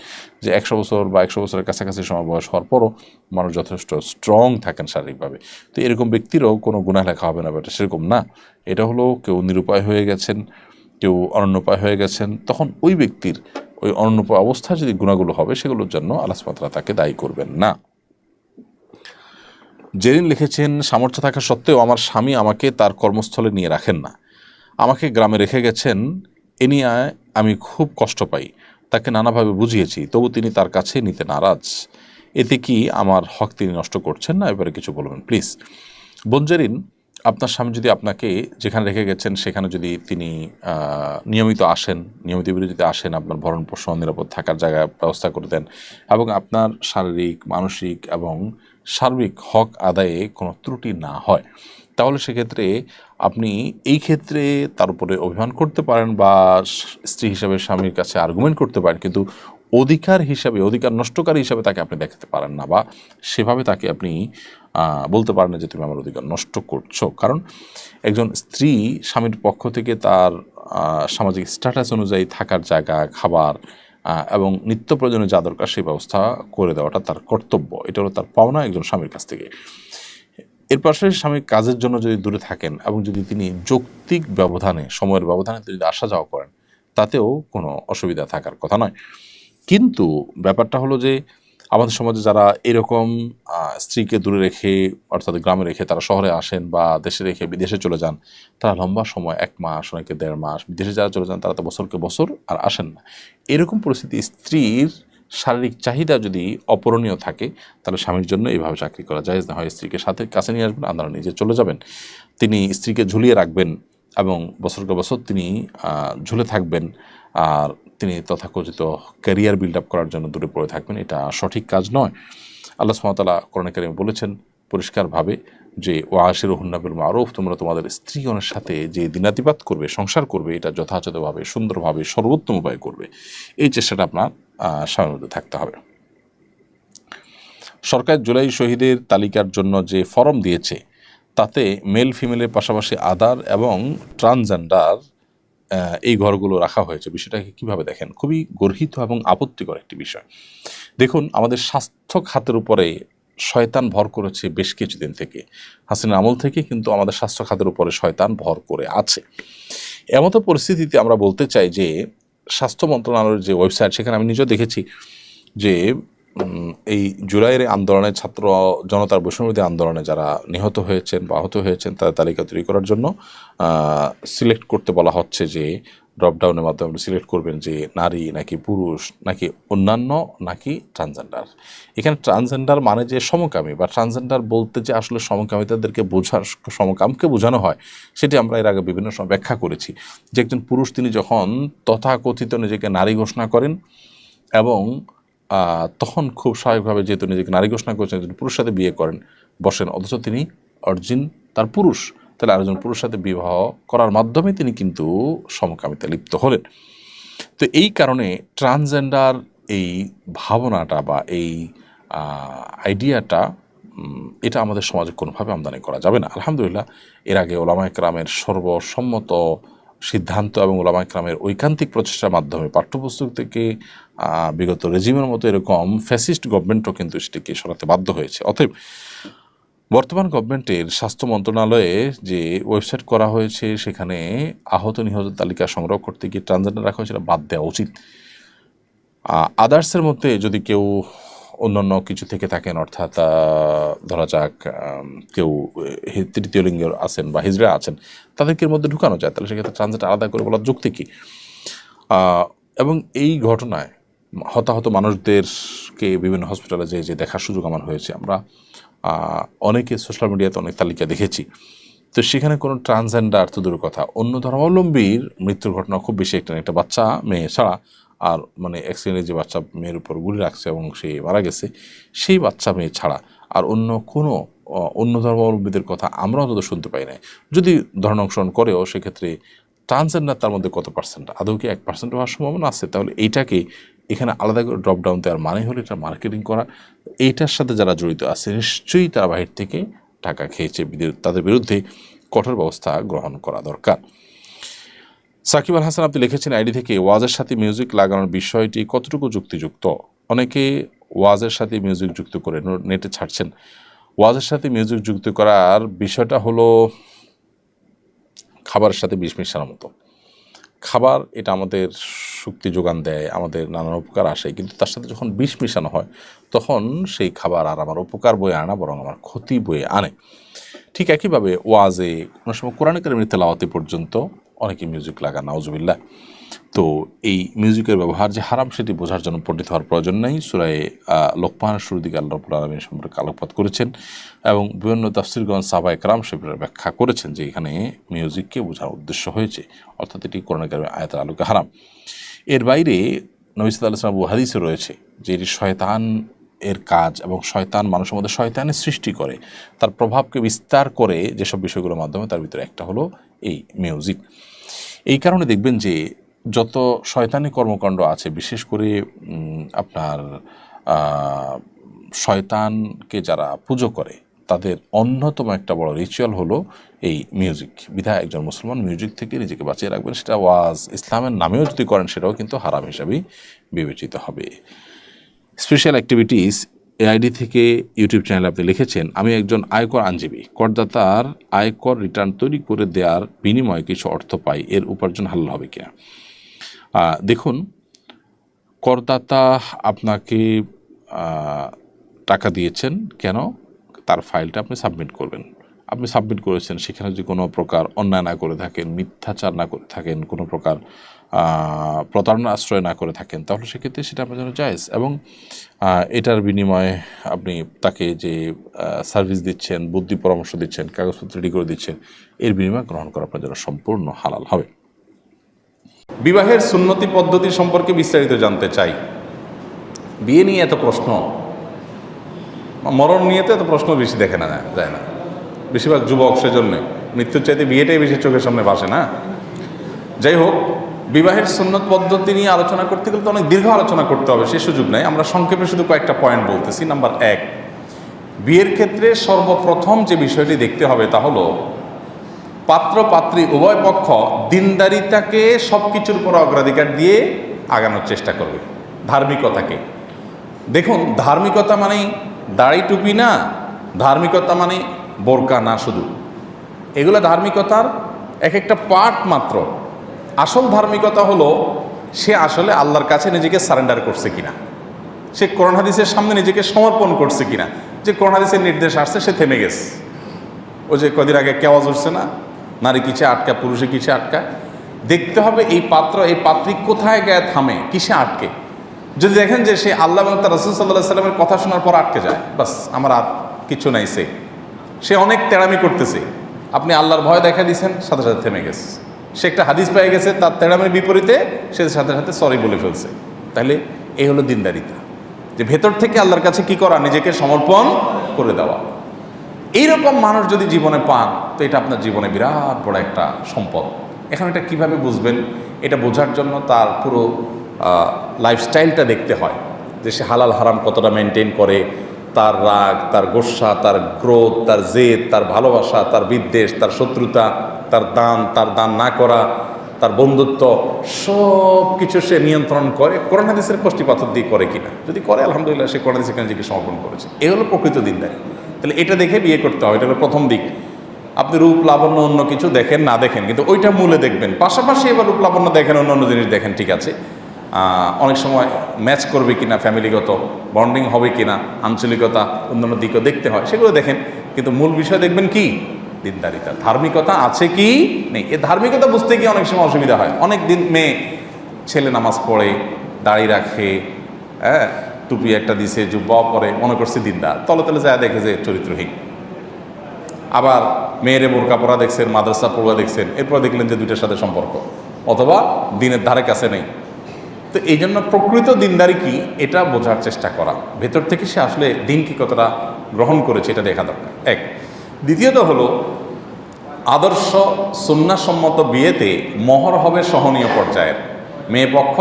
A: যে 100 বছর বা 100 বছরের কাছাকাছি সময় বয়স হওয়ার পরও মানুষ যথেষ্ট স্ট্রং থাকেন শারীরিকভাবে। তো এরকম ব্যক্তিরও কোনো গুনাহ লেখা হবে না, এটা সেরকম না। এটা হলো কেউ নিরুপায় হয়ে গেছেন, কেউ অনন্যোপায় হয়ে গেছেন, তখন ওই ব্যক্তির ওই অনন্যোপায় অবস্থায় যদি গুনাহগুলো হবে সেগুলোর জন্য আল্লাহ সুবহানাহু ওয়া তাআলা তাকে দায়ী করবেন না। জেরিন লিখেছেন, সামর্থ্য থাকা সত্ত্বেও আমার স্বামী আমাকে তার কর্মস্থলে নিয়ে রাখেন না, আমাকে গ্রামে রেখে গেছেন, এ নিয়ে আমি খুব কষ্ট পাই। তাকে নানাভাবে বুঝিয়েছি, তবু তিনি তার কাছে নিতে নারাজ। এতে কি আমার হক তিনি নষ্ট করছেন না? এবারে কিছু বলবেন প্লিজ। বোনজেরিন, আপনার স্বামী যদি আপনাকে যেখানে রেখে গেছেন সেখানে যদি তিনি নিয়মিত আসেন, নিয়মিত বিরতিতে আসেন, আপনার ভরণ পোষণ, নিরাপদ থাকার জায়গা ব্যবস্থা করে দেন এবং আপনার শারীরিক, মানসিক এবং সার্বিক হক আদায়ে কোনো ত্রুটি না হয়, তাহলে সেক্ষেত্রে আপনি এই ক্ষেত্রে তার উপরে অভিমান করতে পারেন বা স্ত্রী হিসাবে স্বামীর কাছে আর্গুমেন্ট করতে পারেন, কিন্তু অধিকার হিসাবে, অধিকার নষ্টকারী হিসাবে তাকে আপনি দেখাতে পারেন না, বা সেভাবে তাকে আপনি বলতে পারেন না যে তুমি আমার অধিকার নষ্ট করছো। কারণ একজন স্ত্রী স্বামীর পক্ষ থেকে তার সামাজিক স্ট্যাটাস অনুযায়ী থাকার জায়গা, খাবার এবং নিত্য প্রয়োজনীয় যা দরকার সেই ব্যবস্থা করে দেওয়াটা তার কর্তব্য। এটা হলো তার পাওনা একজন স্বামীর কাছ থেকে। এর পাশাপাশি স্বামী কাজের জন্য যদি দূরে থাকেন এবং যদি তিনি যৌক্তিক ব্যবধানে, সময়ের ব্যবধানে যদি আসা যাওয়া করেন, তাতেও কোনো অসুবিধা থাকার কথা নয়। কিন্তু ব্যাপারটা হলো যে আমাদের সমাজে যারা এরকম স্ত্রীকে দূরে রেখে, অর্থাৎ গ্রামে রেখে তারা শহরে আসেন বা দেশে রেখে বিদেশে চলে যান, তারা লম্বা সময় 1 মাস, অনেকে 1.5 মাস, বিদেশে যারা চলে যান তারা তো বছরকে বছর আর আসেন না। এরকম পরিস্থিতি স্ত্রীর শারীরিক চাহিদা যদি অপূরণীয় থাকে তাহলে স্বামীর জন্য এইভাবে চাকরি করা যায় না। হয় স্ত্রীকে সাথে কাছে নিয়ে আসবেন, আপনারা নিজে চলে যাবেন, তিনি স্ত্রীকে ঝুলিয়ে রাখবেন এবং বছরকে বছর তিনি ঝুলে থাকবেন, আর তিনি তথাকথিত ক্যারিয়ার বিল্ড আপ করার জন্য দূরে পড়ে থাকবেন। এটা সঠিক কাজ নয়। আল্লাহ সুবহানাহু ওয়া তাআলা কোরআনে কারিমে বলেছেন পরিষ্কারভাবে যে ওয়াশিরুহুন্না বিল মারুফ, তোমরা তোমাদের স্ত্রীগণের সাথে যে দিনাতিপাত করবে, সংসার করবে, এটা যথাযথভাবে সুন্দরভাবে সর্বোত্তম উপায়ে করবে। এই চেষ্টাটা আপনার স্বামীর মধ্যে থাকতে হবে। সরকার জুলাই শহীদের তালিকার জন্য যে ফরম দিয়েছে তাতে মেল ফিমেলের পাশাপাশি আদার এবং ট্রান্সজেন্ডার এই ঘরগুলো রাখা হয়েছে। বিষয়টাকে কীভাবে দেখেন? খুবই গর্হিত এবং আপত্তিকর একটি বিষয়। দেখুন, আমাদের স্বাস্থ্য খাতের উপরে শয়তান ভর করেছে বেশ কিছুদিন থেকে, হাসিনা আমল থেকে কিন্তু আমাদের স্বাস্থ্য খাতের উপরে শয়তান ভর করে আছে। এমতো পরিস্থিতিতে আমরা বলতে চাই যে স্বাস্থ্য মন্ত্রণালয়ের যে ওয়েবসাইট, সেখানে আমি নিজেও দেখেছি যে এই জুলাইয়ের আন্দোলনে, ছাত্র জনতার বৈষম্যবিরোধী আন্দোলনে যারা নিহত হয়েছেন বা আহত হয়েছেন তাদের তালিকা তৈরি করার জন্য সিলেক্ট করতে বলা হচ্ছে যে ড্রপডাউনের মাধ্যমে সিলেক্ট করবেন যে নারী নাকি পুরুষ নাকি অন্যান্য নাকি ট্রান্সজেন্ডার। এখানে ট্রান্সজেন্ডার মানে যে সমকামী বা ট্রান্সজেন্ডার বলতে যে আসলে সমকামিতাদেরকে সমকামকে বোঝানো হয়, সেটি আমরা এর আগে বিভিন্ন সময় ব্যাখ্যা করেছি যে একজন পুরুষ তিনি যখন তথাকথিত নিজেকে নারী ঘোষণা করেন এবং তখন খুব স্বাভাবিকভাবে যেহেতু নিজেকে নারী ঘোষণা করছেন, একজন পুরুষের সাথে বিয়ে করেন বসেন, অথচ তিনি অরিজিন তার পুরুষ, তাহলে আরেকজন পুরুষের সাথে বিবাহ করার মাধ্যমে তিনি কিন্তু সমকামিতা লিপ্ত হলেন। তো এই কারণে ট্রান্সজেন্ডার এই ভাবনাটা বা এই আইডিয়াটা এটা আমাদের সমাজে কোনোভাবে আমদানি করা যাবে না। আলহামদুলিল্লাহ, এর আগে ওলামায়ে কেরামের সর্বসম্মত সিদ্ধান্ত এবং ওলামায়ে কেরামের ঐকান্তিক প্রচেষ্টার মাধ্যমে পাঠ্যপুস্তক থেকে বিগত রেজিমের মতো এরকম ফ্যাসিস্ট গভর্নমেন্টও কিন্তু সেটিকে সরাতে বাধ্য হয়েছে। অতএব বর্তমান গভর্নমেন্টের স্বাস্থ্য মন্ত্রণালয়ে যে ওয়েবসাইট করা হয়েছে সেখানে আহত নিহত তালিকা সংগ্রহ করতে গিয়ে ট্রান্সজেন্ডার রাখা হয়েছে, বাদ দেওয়া উচিত। আদার্সের মধ্যে যদি কেউ অন্যান্য কিছু থেকে থাকেন, অর্থাৎ ধরা যাক কেউ তৃতীয় লিঙ্গের আছেন বা হিজড়া আছেন, তাদেরকে এর মধ্যে ঢুকানো যায়, তাহলে সেক্ষেত্রে ট্রান্সজেন্ডার আলাদা করে বলার যুক্তি কী? এবং এই ঘটনায় হতাহত মানুষদেরকে বিভিন্ন হসপিটালে যে দেখার সুযোগ আমার হয়েছে, আমরা অনেকে সোশ্যাল মিডিয়াতে অনেক তালিকা দেখেছি। তো সেখানে কোনো ট্রান্সজেন্ডার তো দূরের কথা, অন্য ধর্মাবলম্বীর মৃত্যুর ঘটনা খুব বেশি একটা বাচ্চা মেয়ে ছাড়া, আর মানে অ্যাক্সিডেন্টে যে বাচ্চা মেয়ের উপর গুলি রাখছে এবং সে মারা গেছে, সেই বাচ্চা মেয়ে ছাড়া আর অন্য ধর্মাবলম্বীদের কথা আমরা অন্তত শুনতে পাই না। যদি ধর্ম অনুসরণ করেও সেক্ষেত্রে ট্রান্সজেন্ডার তার মধ্যে কত পার্সেন্ট, আদৌ কি 1% হওয়ার সম্ভাবনা আছে? তাহলে এইটাকে এখানে আলাদা করে ড্রপডাউন দেওয়ার মানে হলো এটা মার্কেটিং করা। এইটার সাথে যারা জড়িত আছে নিশ্চয়ই তারা বাহির থেকে টাকা খেয়েছে, তাদের বিরুদ্ধে কঠোর ব্যবস্থা গ্রহণ করা দরকার। সাকিব আল হাসান, আপনি লিখেছেন আইডি থেকে, ওয়াজের সাথে মিউজিক লাগানোর বিষয়টি কতটুকু যুক্তিযুক্ত? অনেকে ওয়াজের সাথে মিউজিক যুক্ত করে নেটে ছাড়ছেন। ওয়াজের সাথে মিউজিক যুক্ত করার বিষয়টা হলো খাবারের সাথে বিষ মেশানোর মতো। খাবার এটা আমাদের শক্তি যোগান দেয়, আমাদের নানান উপকার আসে, কিন্তু তার সাথে যখন বিষ মেশানো হয় তখন সেই খাবার আর আমার উপকার বয়ে আনা বরং আমার ক্ষতি বয়ে আনে। ঠিক একইভাবে ওয়াজে কোনো সময় কোরআন কারীমের তেলাওয়াতে পর্যন্ত অনেকে মিউজিক লাগান, নাউজুবিল্লাহ। তো এই মিউজিকের ব্যবহার যে হারাম সেটি বোঝার জন্য পণ্ডিত হওয়ার প্রয়োজন নেই। সূরা লোকমানের শুরুর দিকে আল্লাহ রাব্বুল আলামিন সম্পর্কে আলোকপাত করেছেন এবং বিভিন্ন তাফসীরগণ সাহাবায়ে কেরাম সেগুলোর ব্যাখ্যা করেছেন যে এখানে মিউজিককে বোঝার উদ্দেশ্য হয়েছে, অর্থাৎ এটি কোরআন কারীমের আয়াতের আলোকে হারাম। এর বাইরে নবী সাল্লাল্লাহু আলাইহি ওয়াসাল্লাম হাদিসে রয়েছে যে এটি শয়তান এর কাজ এবং শয়তান মানুষের মধ্যে শয়তানের সৃষ্টি করে, তার প্রভাবকে বিস্তার করে যেসব বিষয়গুলোর মাধ্যমে, তার ভিতরে একটা হলো এই মিউজিক। এই কারণে দেখবেন যে যত শয়তানি কর্মকাণ্ড আছে, বিশেষ করে আপনার শয়তানকে যারা পুজো করে তাদের অন্যতম একটা বড় রিচুয়াল হলো এই মিউজিক। বিধায় একজন মুসলমান মিউজিক থেকে নিজেকে বাঁচিয়ে রাখবেন। সেটা ওয়াজ ইসলামের নামেও যদি করেন সেটাও কিন্তু হারাম হিসাবেই বিবেচিত হবে। স্পেশাল অ্যাক্টিভিটিস এআইডি থেকে ইউটিউব চ্যানেলে আপনি লিখেছেন, আমি একজন আয়কর আইনজীবী, করদাতার আয়কর রিটার্ন তৈরি করে দেওয়ার বিনিময়ে কিছু অর্থ পাই, এর উপার্জন হালাল হবে কিনা? দেখুন, করদাতা আপনাকে টাকা দিয়েছেন কেন, তার ফাইলটা আপনি সাবমিট করবেন। আপনি সাবমিট করেছেন, সেখানে যদি কোনো প্রকার অন্যায় না করে থাকেন, মিথ্যাচার না করে থাকেন, কোনো প্রকার প্রতারণা আশ্রয় না করে থাকেন, তাহলে সেক্ষেত্রে সেটা আপনার জন্য জায়েজ। এবং এটার বিনিময়ে আপনি তাকে যে সার্ভিস দিচ্ছেন, বুদ্ধি পরামর্শ দিচ্ছেন, কাগজপত্র রেডি করে দিচ্ছেন, এর বিনিময়ে গ্রহণ করা আপনার জন্য সম্পূর্ণ হালাল হবে।
C: বিবাহের সুন্নতি পদ্ধতি সম্পর্কে বিস্তারিত জানতে চাই। বিয়ে নিয়ে এত প্রশ্ন, মরণ নিয়ে তো এত প্রশ্ন বেশি দেখে না যায় না, বেশিরভাগ যুবক, সেজন্য মৃত্যুর চাইতে বিয়েটাই বেশি চোখের সামনে ভাসে না। যাই হোক, বিবাহের সুন্নত পদ্ধতি নিয়ে আলোচনা করতে গেলে তো অনেক দীর্ঘ আলোচনা করতে হবে, সে সুযোগ নাই। আমরা সংক্ষেপে শুধু কয়েকটা পয়েন্ট বলতেছি। নাম্বার 1, বিয়ের ক্ষেত্রে সর্বপ্রথম যে বিষয়টি দেখতে হবে তা হলো পাত্র পাত্রী উভয় পক্ষ দিনদারিতাকে সব কিছুর উপর অগ্রাধিকার দিয়ে আগানোর চেষ্টা করবে, ধার্মিকতাকে। দেখুন, ধার্মিকতা মানেই দাড়ি টুপি না, ধার্মিকতা মানে বোরকা না, শুধু এগুলো ধার্মিকতার এক একটা পার্ট মাত্র। আসল ধার্মিকতা হলো সে আসলে আল্লাহর কাছে নিজেকে সারেন্ডার করছে কিনা, সে কোরআন হাদিসের সামনে নিজেকে সমর্পণ করছে কিনা। যে কোরআন হাদিসের নির্দেশ আসছে সে থেমে গেছে। ও যে কদিন আগে কেওয়াজ উঠছে না, নারী কিসে আটকা, পুরুষে কিসে আটকা। দেখতে হবে এই পাত্র, এই পাত্রী কোথায় গায়ে থামে, কিসে আটকে। যদি দেখেন যে সে আল্লাহ এবং তার রাসূল সাল্লাল্লাহু আলাইহি সাল্লামের কথা শোনার পর আটকে যায়, বাস আমার আর কিছু নাই, সে অনেক তেড়ামি করতেছে, আপনি আল্লাহর ভয় দেখা দিয়েছেন, সাথে সাথে থেমে গেছে। সে একটা হাদিস পেয়ে গেছে, তার তেড়ামির বিপরীতে সে সাথে সাথে সরি বলে ফেলছে। তাহলে এই হলো দিনদারিতা, যে ভেতর থেকে আল্লাহর কাছে কি করা, নিজেকে সমর্পণ করে দেওয়া। এইরকম মানুষ যদি জীবনে পান তো এটা আপনার জীবনে বিরাট বড় একটা সম্পদ। এখন এটা কিভাবে বুঝবেন, এটা বোঝার জন্য তার পুরো লাইফস্টাইলটা দেখতে হয়, যে সে হালাল হারাম কতটা মেনটেন করে, তার রাগ, তার গোস্বা, তার ক্রোধ, তার জেদ, তার ভালোবাসা, তার বিদ্বেষ, তার শত্রুতা, তার দান না করা, তার বন্ধুত্ব, সব কিছু সে নিয়ন্ত্রণ করে কোরআন হাদিসের কষ্টি পাথর দিয়ে করে কিনা। যদি করে আলহামদুলিল্লাহ, সে কোরআন হাদিসের নিজেকে সমর্পণ করেছে। এই হলো প্রকৃত দিনদারি। তাহলে এটা দেখে বিয়ে করতে হবে, এটা হলো প্রথম দিক। আপনি রূপ লাবণ্য অন্য কিছু দেখেন না দেখেন, কিন্তু ওইটা মূলে দেখবেন। পাশাপাশি এবার রূপ লাবণ্য দেখেন, অন্য জিনিস দেখেন, ঠিক আছে, অনেক সময় ম্যাচ করবে কিনা, ফ্যামিলিগত বন্ডিং হবে কিনা, আঞ্চলিকতা, অন্যান্য দিকও দেখতে হয়, সেগুলো দেখেন। কিন্তু মূল বিষয় দেখবেন কি, দিনদারিতা, ধার্মিকতা আছে কি নেই। এই ধার্মিকতা বুঝতে গিয়ে অনেক সময় অসুবিধা হয়। অনেক দিন মেয়ে ছেলে নামাজ পড়ে, দাড়ি রাখে, হ্যাঁ, টুপি একটা দিছে, জুব্বা পরে, মনে করছে দিনদার, তলে তলে যায় দেখে যে চরিত্রহীন। আবার মেয়েরে বোরকা পরা দেখছেন, মাদ্রাসা পড়ুয়া দেখছেন, এরপর দেখলেন যে দুইটার সাথে সম্পর্ক, অথবা দিনের ধারে কাছে নেই। তো এই জন্য প্রকৃত দিনদারি কি, এটা বোঝার চেষ্টা করা, ভেতর থেকে সে আসলে দিন কি কতটা গ্রহণ করেছে, এটা দেখা দরকার। এক। দ্বিতীয়ত হলো আদর্শ সুন্নাহসম্মত বিয়েতে মহর হবে সহনীয় পর্যায়ের। মেয়ে পক্ষ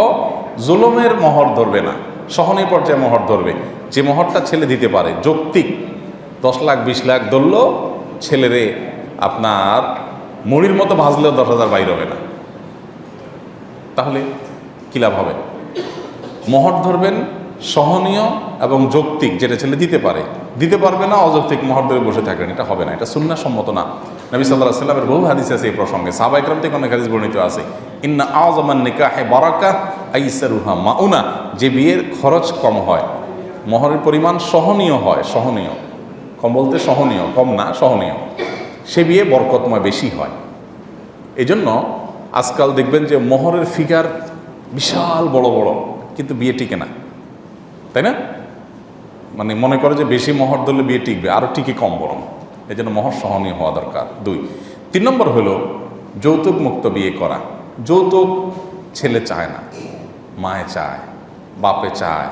C: জুলুমের মহর ধরবে না, সহনীয় পর্যায়ে মহর ধরবে। যে মহরটা ছেলে দিতে পারে, যৌক্তিক, 10 লাখ 20 লাখ ধরলেও ছেলেরে আপনার মুড়ির মতো ভাজলেও 10,000 বাইর হবে না। তাহলে কী লাভ হবে? মহর ধরবেন সহনীয় এবং যৌক্তিক, যেটা ছেলে দিতে পারে। দিতে পারবে না অযৌক্তিক মহর ধরে বসে থাকবেন, এটা হবে না, এটা সুন্নাহসম্মত না। নবী সাল্লাল্লাহু আলাইহি ওয়াসাল্লামের বহু হাদিস আছে এই প্রসঙ্গে, সাহাবায়ে কেরাম থেকে অনেক হাদিস বর্ণিত আছে। ইন্না আযমান নিকাহে বারাকা আইসারুহা মাউনা, যে বিয়ের খরচ কম হয়, মহরের পরিমাণ সহনীয় হয়, সহনীয়, কম বলতে সহনীয়, কম না, সহনীয়, সে বিয়ে বরকতময় বেশি হয়। এই জন্য আজকাল দেখবেন যে মহরের ফিগার বিশাল বড় বড়, কিন্তু বিয়ে টিকে না, তাই না? মানে মনে করে যে বেশি মহর ধরলে বিয়ে টিকবে, আরও টিকে কম বরং। এই জন্য মহর সহনীয় হওয়া দরকার। 2। 3 নম্বর হলো যৌতুক মুক্ত বিয়ে করা। যৌতুক ছেলে চায় না, মায়ে চায়, বাপে চায়,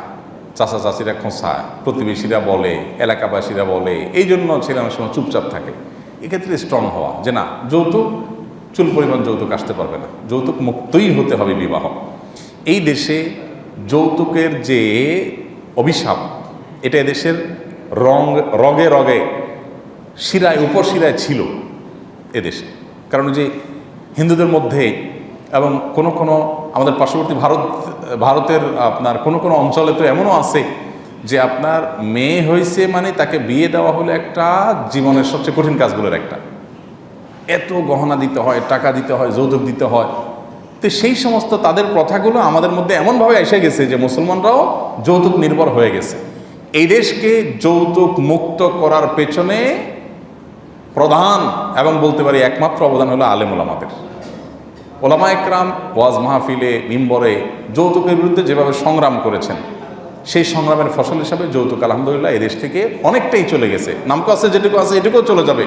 C: চাচা চাচিরা খোঁচায়, প্রতিবেশীরা বলে, এলাকাবাসীরা বলে, এই জন্য ছেলে অনেক সময় চুপচাপ থাকে। এক্ষেত্রে স্ট্রং হওয়া যে না, যৌতুক চুল পরিমাণ যৌতুক আসতে পারবে না, যৌতুক মুক্তই হতে হবে বিবাহ। এই দেশে যৌতুকের যে অভিশাপ, এটা এদেশের রগে রগে, শিরায় উপশিরায় ছিল এদেশে। কারণ যে হিন্দুদের মধ্যে এবং কোনো কোনো আমাদের পার্শ্ববর্তী ভারতের আপনার কোনো কোনো অঞ্চলে তো এমনও আছে যে আপনার মেয়ে হয়েছে মানে তাকে বিয়ে দেওয়া হলো একটা জীবনের সবচেয়ে কঠিন কাজগুলোর একটা। এত গহনা দিতে হয়, টাকা দিতে হয়, যৌতুক দিতে হয়। তো সেই সমস্ত তাদের প্রথাগুলো আমাদের মধ্যে এমনভাবে এসে গেছে যে মুসলমানরাও যৌতুক নির্ভর হয়ে গেছে। এই দেশকে যৌতুক মুক্ত করার পেছনে প্রধান এবং বলতে পারি একমাত্র অবদান হলো আলেম ওলামাদের। ওলামা একরাম ওয়াজ মাহফিলে মিম্বরে যৌতুকের বিরুদ্ধে যেভাবে সংগ্রাম করেছেন, সেই সংগ্রামের ফসল হিসাবে যৌতুক আলহামদুলিল্লাহ এদেশ থেকে অনেকটাই চলে গেছে। নামকো আছে, যেটুকু আছে এটুকুও চলে যাবে।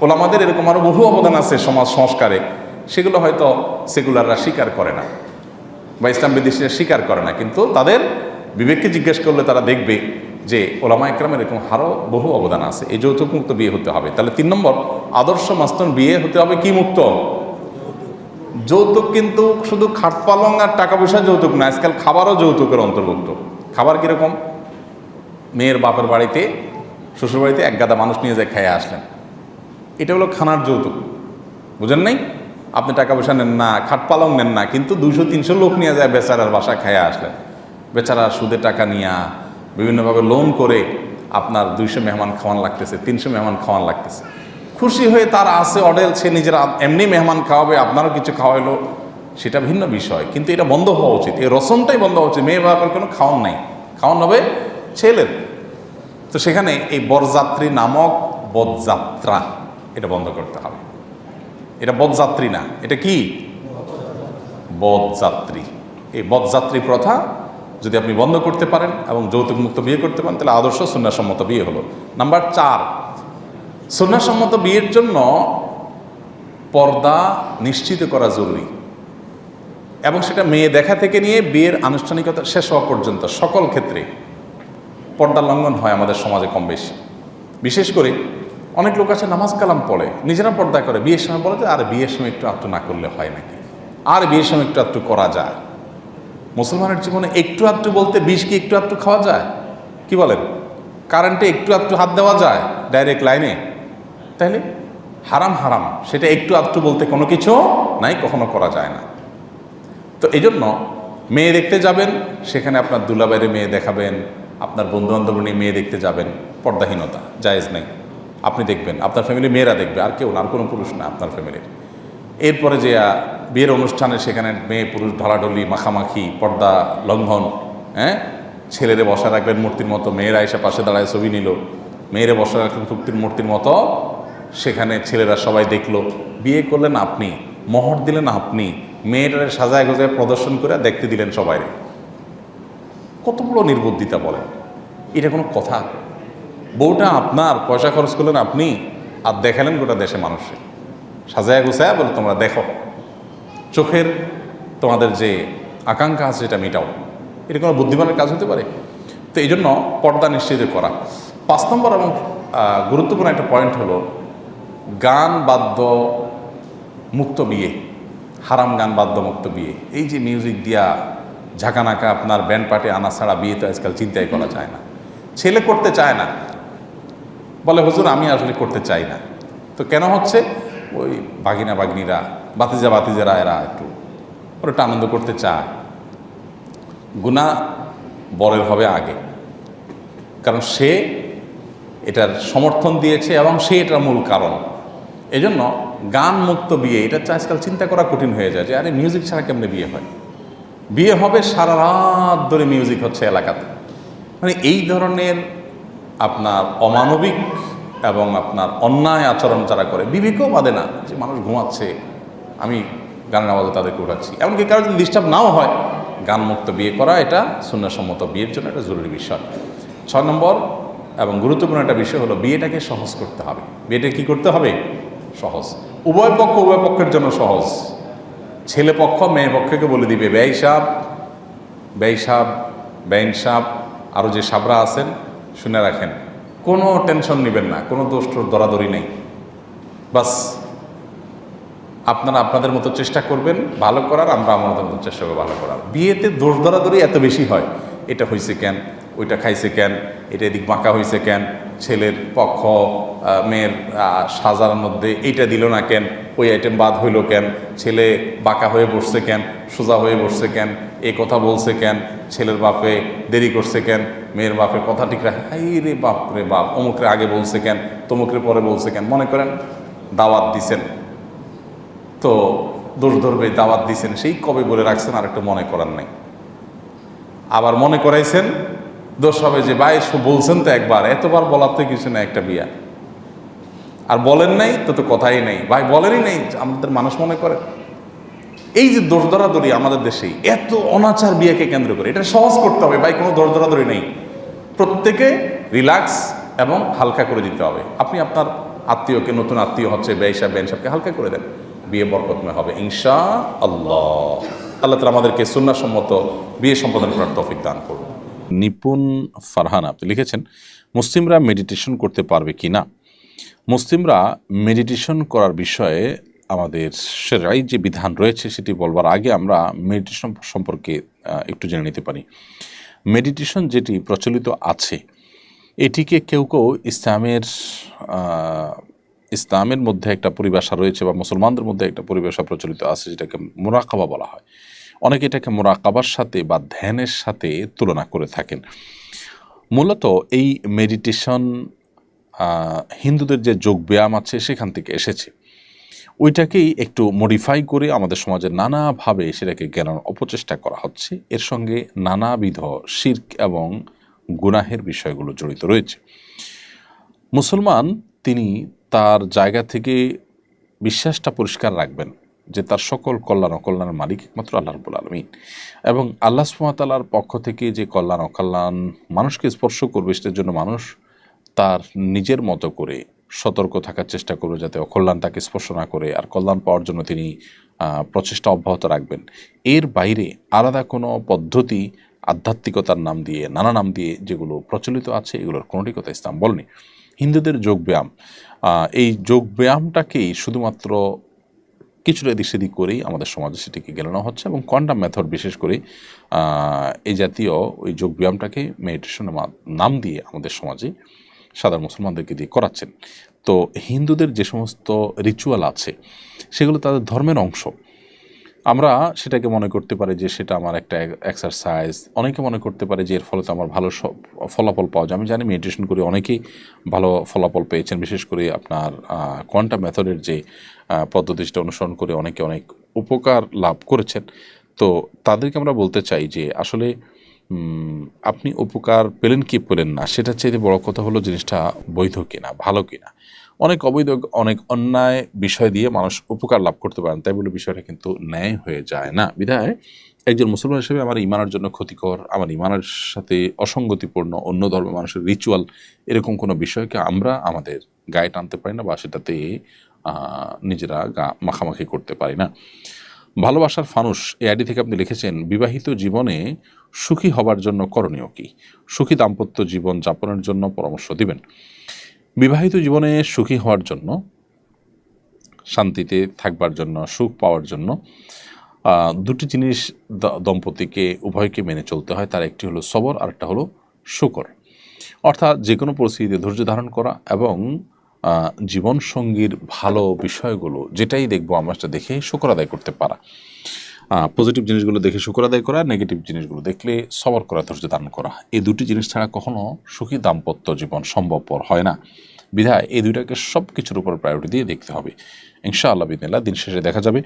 C: ওলামাদের এরকম আরও বহু অবদান আছে সমাজ সংস্কারে, সেগুলো হয়তো সেকুলাররা স্বীকার করে না বা ইসলাম বিদ্বেষীরা স্বীকার করে না, কিন্তু তাদের বিবেককে জিজ্ঞেস করলে তারা দেখবে যে ওলামা একরামের এরকম আরও বহু অবদান আছে। এই যৌতুক মুক্ত বিয়ে হতে হবে। তাহলে 3 নম্বর, আদর্শ মাস্তন বিয়ে হতে হবে কি মুক্ত? যৌতুক কিন্তু শুধু খাট পালং আর টাকা পয়সা যৌতুক না, আজকাল খাবারও যৌতুকের অন্তর্ভুক্ত। খাবার কীরকম? মেয়ের বাপের বাড়িতে, শ্বশুর বাড়িতে এক গাদা মানুষ নিয়ে যায় খেয়ে আসলেন, এটা হলো খানার যৌতুক। বুঝেন নাই? আপনি টাকা পয়সা নেন না, খাট পালং নেন না, কিন্তু 200-300 লোক নিয়ে যায় বেচারার বাসা খেয়ে আসলেন। বেচারা সুদে টাকা নিয়ে বিভিন্নভাবে লোন করে আপনার 200 মেহমান খাওয়ান লাগতেছে, 300 মেহমান খাওয়ান লাগতেছে। খুশি হয়ে তার আছে অডেল, সে নিজের এমনি মেহমান খাওয়াবে, আপনারও কিছু খাওয়াইলো, সেটা ভিন্ন বিষয়, কিন্তু এটা বন্ধ হওয়া উচিত। এই রসমটাই বন্ধ হওয়া উচিত। মেয়ে বাবার কোনো খাওয়ান নাই, খাওয়ান হবে ছেলের। তো সেখানে এই বরযাত্রী নামক বদযাত্রা, এটা বন্ধ করতে হবে। এটা বদযাত্রী না, এটা কি? বদযাত্রী। এই বদযাত্রী প্রথা যদি আপনি বন্ধ করতে পারেন এবং যৌতুক মুক্ত বিয়ে করতে পারেন, তাহলে আদর্শ সুন্নাহসম্মত বিয়ে হলো। নাম্বার 4, সুন্নাহসম্মত বিয়ের জন্য পর্দা নিশ্চিত করা জরুরি, এবং সেটা মেয়ে দেখা থেকে নিয়ে বিয়ের আনুষ্ঠানিকতা শেষ হওয়া পর্যন্ত সকল ক্ষেত্রে পর্দা লঙ্ঘন হয় আমাদের সমাজে কম বেশি। বিশেষ করে অনেক লোক আছে নামাজ কালাম পড়ে, নিজেরা পর্দা করে, বিয়ের সময় বলে যে আর বিয়ের সময় একটু আধটু না করলে হয় নাকি, আর বিয়ের সময় একটু আধটু করা যায়। মুসলমানের জীবনে একটু আধটু বলতে 20 কি একটু আধটু খাওয়া যায়? কি বলেন? কারেন্টে একটু আধটু হাত দেওয়া যায় ডাইরেক্ট লাইনে? তাইলে হারাম হারাম, সেটা একটু আধটু বলতে কোনো কিছু নাই, কখনো করা যায় না। তো এই জন্য মেয়ে দেখতে যাবেন, সেখানে আপনার দুলাবাইরে মেয়ে দেখাবেন, আপনার বন্ধুবান্ধব নিয়ে মেয়ে দেখতে যাবেন, পর্দাহীনতা জায়েজ নেই। আপনি দেখবেন, আপনার ফ্যামিলির মেয়েরা দেখবে, আর কেউ না, আর কোনো পুরুষ না আপনার ফ্যামিলির। এরপরে যে বিয়ের অনুষ্ঠানে সেখানে মেয়ে পুরুষ ঢলাঢলি, মাখামাখি, পর্দা লঙ্ঘন, হ্যাঁ, ছেলেরে বসা রাখবেন মূর্তির মতো, মেয়েরা এসে পাশে দাঁড়ায় ছবি নিল, মেয়েরে বসা রাখলেন মূর্তির মতো, সেখানে ছেলেরা সবাই দেখলো। বিয়ে করলেন আপনি, মোহর দিলেন আপনি, মেয়েটারে সাজায় গোজায় প্রদর্শন করে দেখতে দিলেন সবাইরে। কত বড় নির্বুদ্ধিতা বলেন! এটা কোনো কথা? বউটা আপনার, পয়সা খরচ করলেন আপনি, আর দেখালেন গোটা দেশে মানুষে সাজায় গোছায়, বলে তোমরা দেখো, চোখের তোমাদের যে আকাঙ্ক্ষা আছে সেটা মেটাও। এটা কোনো বুদ্ধিমানের কাজ হতে পারে? তো এই জন্য পর্দা নিশ্চিত করা। 5 নম্বর এবং গুরুত্বপূর্ণ একটা পয়েন্ট হলো গান বাদ্য মুক্ত বিয়ে, হারাম গান বাদ্য মুক্ত বিয়ে। এই যে মিউজিক দিয়া ঝাঁকানাকা আপনার ব্যান্ড পার্টি আনা ছাড়া বিয়ে তো আজকাল চিন্তাই করা যায় না। ছেলে করতে চায় না, বলে হুজুর আমি আসলে করতে চাই না। তো কেন হচ্ছে? ওই বাগিনা বাগিনীরা, বাতিজারা এরা একটু আনন্দ করতে চায়। গুনাহ বরের হবে আগে, কারণ সে এটার সমর্থন দিয়েছে এবং সে এটার মূল কারণ। এই জন্য গান মুক্ত বিয়ে, এটা আজকাল চিন্তা করা কঠিন হয়ে যায় যে আরে মিউজিক ছাড়া কেমনে বিয়ে হয়? বিয়ে হবে সারা রাত ধরে মিউজিক হচ্ছে এলাকাতে। মানে এই ধরনের আপনার অমানবিক এবং আপনার অন্যায় আচরণ যারা করে, বিবেকও বাদে না যে মানুষ ঘুমাচ্ছে, আমি গানের আওয়াজে তাদেরকে উঠাচ্ছি। এমনকি কারো যদি ডিস্টার্ব নাও হয়, গান মুক্ত বিয়ে করা এটা সুন্নাহসম্মত বিয়ের জন্য একটা জরুরি বিষয়। 6 নম্বর এবং গুরুত্বপূর্ণ একটা বিষয় হলো বিয়েটাকে সহজ করতে হবে। বিয়েটা কি করতে হবে? সহজ। উভয় পক্ষের জন্য সহজ। ছেলে পক্ষ মেয়ে পক্ষকে বলে দিবে বেঈ সাহেব, বেঈন সাহেব, আরও যে সাবরা আছেন শুনে রাখেন, কোনো টেনশন নেবেন না, কোনো দোষ দরাদরি নেই। বাস আপনারা আপনাদের মতো চেষ্টা করবেন ভালো করার, আমরা আমাদের মতো চেষ্টা করবো ভালো করার। বিয়েতে দোষ দরাদরি এত বেশি হয়, এটা হয়েছে কেন, ওইটা খাইছে কেন, এটা এদিক বাঁকা হয়েছে কেন, ছেলের পক্ষ মেয়ের সাজার মধ্যে এইটা দিল না কেন, ওই আইটেম বাদ হইল কেন, ছেলে বাঁকা হয়ে বসছে কেন, সোজা হয়ে বসছে কেন, এই কথা বলছে কেন, ছেলের বাপে দেরি করছে কেন, মেয়ের বাপে কথা ঠিক রাখে, হাই রে বাপ রে বাপ, অমুকরে আগে বলছে কেন, তমুকরে পরে বলছে কেন। মনে করেন দাওয়াত দিছেন, তো দোষ ধরবে, দাওয়াত দিছেন সেই কবে বলে রাখছেন আর একটু মনে করার নাই, আবার মনে করাইছেন, দোষ হবে যে ভাই বলছেন তো একবার, এতবার বলার তো কিছু না, একটা বিয়া। আর বলেন নাই তো কথাই নেই ভাই, বলেনই নেই, আমাদের মানুষ মনে করে। এই যে দোষ ধরাধরি আমাদের দেশে এত অনাচার বিয়েকে কেন্দ্র করে, এটা সহজ করতে হবে ভাই, কোনো দোষ ধরাধরি নেই, প্রত্যেকে রিল্যাক্স এবং হালকা করে দিতে হবে। আপনি আপনার আত্মীয়কে, নতুন আত্মীয় হচ্ছে বেঈ সাহেব বেন সাহেবকে হালকা করে দেন, বিয়ে বরকতময় হবে ইনশাআল্লাহ। আল্লাহ তাআলা আমাদেরকে সুন্নাহসম্মত বিয়ে সম্পাদন করার তৌফিক দান করুন।
A: নিপুণ ফারহান আপনি লিখেছেন, মুসলিমরা মেডিটেশন করতে পারবে কি না? মুসলিমরা মেডিটেশন করার বিষয়ে আমাদের শরঈ যে বিধান রয়েছে সেটি বলবার আগে আমরা মেডিটেশন সম্পর্কে একটু জেনে নিতে পারি। মেডিটেশন যেটি প্রচলিত আছে, এটিকে কেউ কেউ ইসলামের মধ্যে একটা পরিভাষা রয়েছে বা মুসলমানদের মধ্যে একটা পরিভাষা প্রচলিত আছে যেটাকে মুরাকাবা বলা হয়। অনেকে এটাকে মুরাকাবার সাথে বা ধ্যানের সাথে তুলনা করে থাকেন। মূলত এই মেডিটেশন হিন্দুদের যে যোগ ব্যায়াম আছে সেখান থেকে এসেছে। ওইটাকেই একটু মডিফাই করে আমাদের সমাজে নানাভাবে সেটাকে জ্ঞানের অপচেষ্টা করা হচ্ছে। এর সঙ্গে নানাবিধ শিরক এবং গুনাহের বিষয়গুলো জড়িত রয়েছে। মুসলমান তিনি তার জায়গা থেকে বিশ্বাসটা পরিষ্কার রাখবেন যে তার সকল কল্যাণ অকল্যাণের মালিক একমাত্র আল্লাহ রাব্বুল আলামিন, এবং আল্লাহ সুবহানাহু ওয়া তাআলার পক্ষ থেকে যে কল্যাণ অকল্যাণ মানুষকে স্পর্শ করবে সেটার জন্য মানুষ তার নিজের মতো করে সতর্ক থাকার চেষ্টা করবে যাতে অকল্যাণ তাকে স্পর্শ না করে, আর কল্যাণ পাওয়ার জন্য তিনি প্রচেষ্টা অব্যাহত রাখবেন। এর বাইরে আলাদা কোনো পদ্ধতি আধ্যাত্মিকতার নাম দিয়ে, নানা নাম দিয়ে যেগুলো প্রচলিত আছে, এগুলোর কোনোটি কথা ইসলাম বলেনি। হিন্দুদের যোগব্যায়াম, এই যোগব্যায়ামটাকেই শুধুমাত্র কিছুটা এদিক সেদিক করেই আমাদের সমাজে সেটিকে গেলানো হচ্ছে, এবং কোয়ান্টাম মেথড বিশেষ করে এই জাতীয় ওই যোগব্যায়ামটাকে মেডিটেশনের নাম দিয়ে আমাদের সমাজে সাধারণ মুসলমানদেরকে দিয়ে করাচ্ছেন। তো হিন্দুদের যে সমস্ত রিচুয়াল আছে সেগুলো তাদের ধর্মের অংশ। আমরা সেটাকে মনে করতে পারি যে সেটা আমার একটা এক্সারসাইজ, অনেকে মনে করতে পারে যে এর ফলে তো আমার ভালো ফলাফল পাওয়া যায়। আমি জানি মেডিটেশন করে অনেকেই ভালো ফলাফল পেয়েছেন, বিশেষ করে আপনার কোয়ান্টাম মেথডের যে পদ্ধতিটা অনুসরণ করে অনেকে অনেক উপকার লাভ করেছেন। তো তাদেরকে আমরা বলতে চাই যে আসলে আপনি উপকার পেলেন কি পেলেন না, সেটার চাইতে বড় কথা হলো জিনিসটা বৈধ কিনা, ভালো কিনা। অনেক অবৈধ, অনেক অন্যায় বিষয় দিয়ে মানুষ উপকার লাভ করতে পারেন, তাই বলে বিষয়টা কিন্তু ন্যায় হয়ে যায় না। বিধায় একজন মুসলমান হিসেবে আমার ইমানের জন্য ক্ষতিকর, আমার ইমানের সাথে অসঙ্গতিপূর্ণ অন্য ধর্মের মানুষের রিচুয়াল, এরকম কোনো বিষয়কে আমরা আমাদের গায়ে টানতে পারি না বা সেটাতে নিজেরা গা মাখামাখি করতে পারি না। ভালোবাসার ফানুস এই আইডি থেকে আপনি লিখেছেন, বিবাহিত জীবনে সুখী হবার জন্য করণীয় কি? সুখী দাম্পত্য জীবন যাপনের জন্য পরামর্শ দিবেন। বিবাহিত জীবনে সুখী হওয়ার জন্য, শান্তিতে থাকবার জন্য, সুখ পাওয়ার জন্য দুটি জিনিস দম্পতিকে উভয়কে মেনে চলতে হয়। তার একটি হলো সবর, আর একটা হলো শুকর। অর্থাৎ যে কোনো পরিস্থিতিতে ধৈর্য ধারণ করা এবং জীবনসঙ্গীর ভালো বিষয়গুলো যেটাই দেখবো আমরা সেটা দেখে শুকর আদায় করতে পারা, পজিটিভ জিনিসগুলো দেখে শুকর আদায় করা, নেগেটিভ জিনিসগুলো দেখলে সবর করা, ধৈর্য ধারণ করা। এই দুটি জিনিস ছাড়া কখনো সুখী দাম্পত্য জীবন সম্ভবপর হয় না। বিধায় এই দুইটাকে সব কিছুর উপর প্রায়োরিটি দিয়ে দেখতে হবে। ইনশাআল্লাহ বিদিনিল্লাহ দিন শেষে দেখা যাবে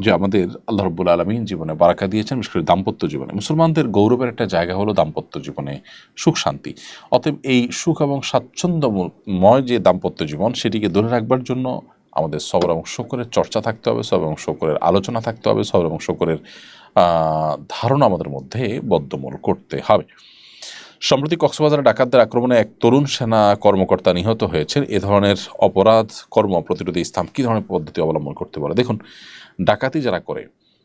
A: যে আমাদের আল্লাহ রাব্বুল আলামিন জীবনে বারাকা দিয়েছেন, বিশেষ করে দাম্পত্য জীবনে। মুসলমানদের গৌরবের একটা জায়গা হলো দাম্পত্য জীবনে সুখ শান্তি। অতএব এই সুখ এবং স্বাচ্ছন্দ্যময় যে দাম্পত্য জীবন সেটিকে ধরে রাখবার জন্য আমাদের সবর এবং শুকরের চর্চা থাকতে হবে, সবর এবং শুকরের আলোচনা থাকতে হবে, সবর এবং শুকরের ধারণা আমাদের মধ্যে বদ্ধমূল করতে হবে। সম্প্রতি কক্সবাজারে ডাকাতদের আক্রমণে এক তরুণ সেনা কর্মকর্তা নিহত হয়েছেন। এ ধরনের অপরাধ কর্ম প্রতিরোধে ইসলাম কী ধরনের পদ্ধতি অবলম্বন করতে পারে? দেখুন, ডাকাতি যারা করে,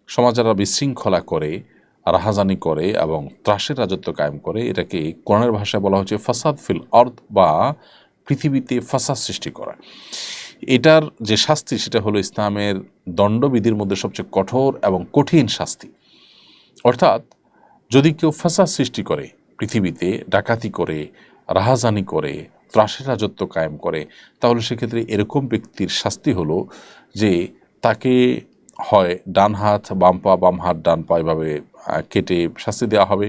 A: সমাজ যারা বিশৃঙ্খলা করে, রাহাজানি করে এবং ত্রাসের রাজত্ব কায়েম করে, এটাকে কোরআনের ভাষায় বলা হচ্ছে ফাসাদ ফিল আরদ, বা পৃথিবীতে ফাসাদ সৃষ্টি করা। এটার যে শাস্তি সেটা হলো ইসলামের দণ্ডবিধির মধ্যে সবচেয়ে কঠোর এবং কঠিন শাস্তি। অর্থাৎ যদি কেউ ফাসাদ সৃষ্টি করে, পৃথিবীতে ডাকাতি করে, রাহাজানি করে, ত্রাসের রাজত্ব কায়েম করে, তাহলে সেক্ষেত্রে এরকম ব্যক্তির শাস্তি হলো যে তাকে হয় ডান হাত বাম পা, বাম হাত ডান পা এভাবে কেটে শাস্তি দেওয়া হবে,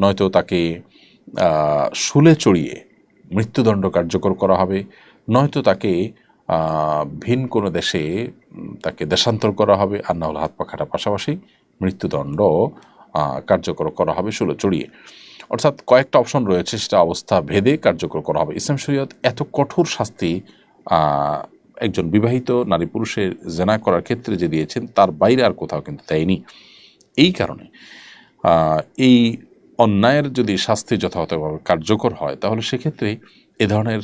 A: নয়তো তাকে শুলে চড়িয়ে মৃত্যুদণ্ড কার্যকর করা হবে, নয়তো তাকে ভিন কোনো দেশে তাকে দেশান্তর করা হবে, আর না হলে হাত পা কাটার পাশাপাশি মৃত্যুদণ্ড কার্যকর করা হবে শুলে চড়িয়ে। অর্থাৎ কয়েকটা অপশন রয়েছে, সেটা অবস্থা ভেদে কার্যকর করা হবে। ইসলাম শরীয়ত এত কঠোর শাস্তি একজন বিবাহিত নারী পুরুষের জেনা করার ক্ষেত্রে যে দিয়েছেন তার বাইরে আর কোথাও কিন্তু দেয়নি। এই কারণে এই অন্যায়ের যদি শাস্তি যথাযথভাবে কার্যকর হয় তাহলে সেক্ষেত্রে এ ধরনের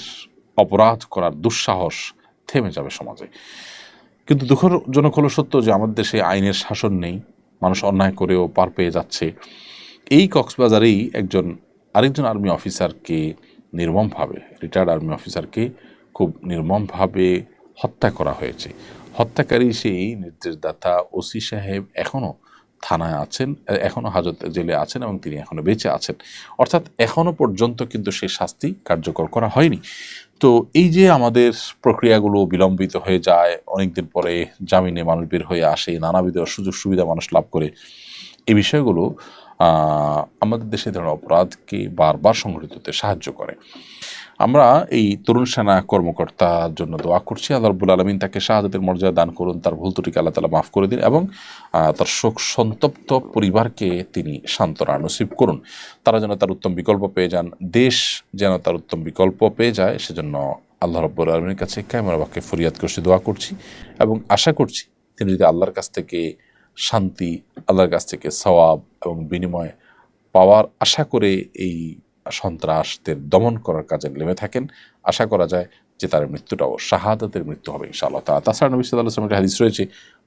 A: অপরাধ করার দুঃসাহস থেমে যাবে সমাজে। কিন্তু দুঃখজনক হলো সত্য যে আমাদের দেশে আইনের শাসন নেই, মানুষ অন্যায় করেও পার পেয়ে যাচ্ছে। এই কক্সবাজারেই আরেকজন আর্মি অফিসারকে নির্মমভাবে, রিটায়ার্ড আর্মি অফিসারকে খুব নির্মমভাবে হত্যা করা হয়েছে। হত্যাকারী সেই নির্দেশদাতা ওসি সাহেব এখনও থানায় আছেন, এখনও হাজত জেলে আছেন এবং তিনি এখনও বেঁচে আছেন। অর্থাৎ এখনও পর্যন্ত কিন্তু সেই শাস্তি কার্যকর করা হয়নি। তো এই যে আমাদের প্রক্রিয়াগুলো বিলম্বিত হয়ে যায়, অনেকদিন পরে জামিনে মানুষ বের হয়ে আসে, নানাবিধ সুযোগ সুবিধা মানুষ লাভ করে, এই বিষয়গুলো আমাদের দেশে ধরনের অপরাধকে বারবার সংঘটিত হতে সাহায্য করে। আমরা এই তরুণ সেনা কর্মকর্তার জন্য দোয়া করছি, আল্লাহ রাব্বুল আলামিন তাকে শাহাদাতের মর্যাদা দান করুন, তার ভুল ত্রুটিকে আল্লাহ তাআলা মাফ করে দিন এবং তার শোক সন্তপ্ত পরিবারকে তিনি সান্ত্বনা নসিব করুন। তারা যেন তার উত্তম বিকল্প পেয়ে যান, দেশ যেন তার উত্তম বিকল্প পেয়ে যায়, সেজন্য আল্লাহ রাব্বুল আলামিনের কাছে কায়মুল বাক্যে ফরিয়াদ করছি, দোয়া করছি এবং আশা করছি তিনি যদি আল্লাহর কাছ থেকে শান্তি, আল্লাহর কাছ থেকে সওয়াব এবং বিনিময় পাওয়ার আশা করে এই সন্ত্রাসদের দমন করার কাজে নেমে থাকেন, আশা করা যায় যে তার মৃত্যুটাও শাহাদাতের মৃত্যু হবে ইনশাআল্লাহ তাআলা। তাছাড়া নবী সাল্লাল্লাহু আলাইহি ওয়াসাল্লামের হাদিস রয়েছে,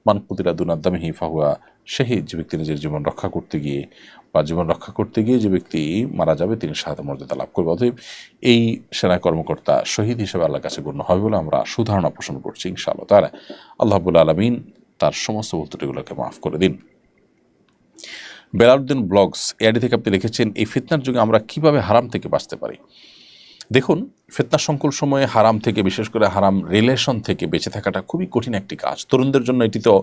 A: মান কুতিলা দুনা দামিহি ফাহুয়া শাহীদ, যে ব্যক্তি নিজের জীবন রক্ষা করতে গিয়ে যে ব্যক্তি মারা যাবে তিনি শাহাদাতের মর্যাদা লাভ করবে। অতএব এই সেনা কর্মকর্তা শহীদ হিসেবে আল্লাহর কাছে গণ্য হবে বলে আমরা সুধারণা পোষণ করছি ইনশাআল্লাহ তাআলা। আল্লাহ রাব্বুল আলামিন তার সমস্ত ভুল ত্রুটিগুলোকে মাফ করে দিন। বেলালউদ্দিন ব্লগস এআইডি থেকে আপনি লিখেছেন, এই ফিতনার যুগে আমরা কিভাবে হারাম থেকে বাঁচতে পারি? দেখুন, ফিতনা সংকুল সময়ে হারাম থেকে, বিশেষ করে হারাম রিলেশন থেকে বেঁচে থাকাটা খুবই কঠিন একটি কাজ। তরুণদের জন্য এটি তো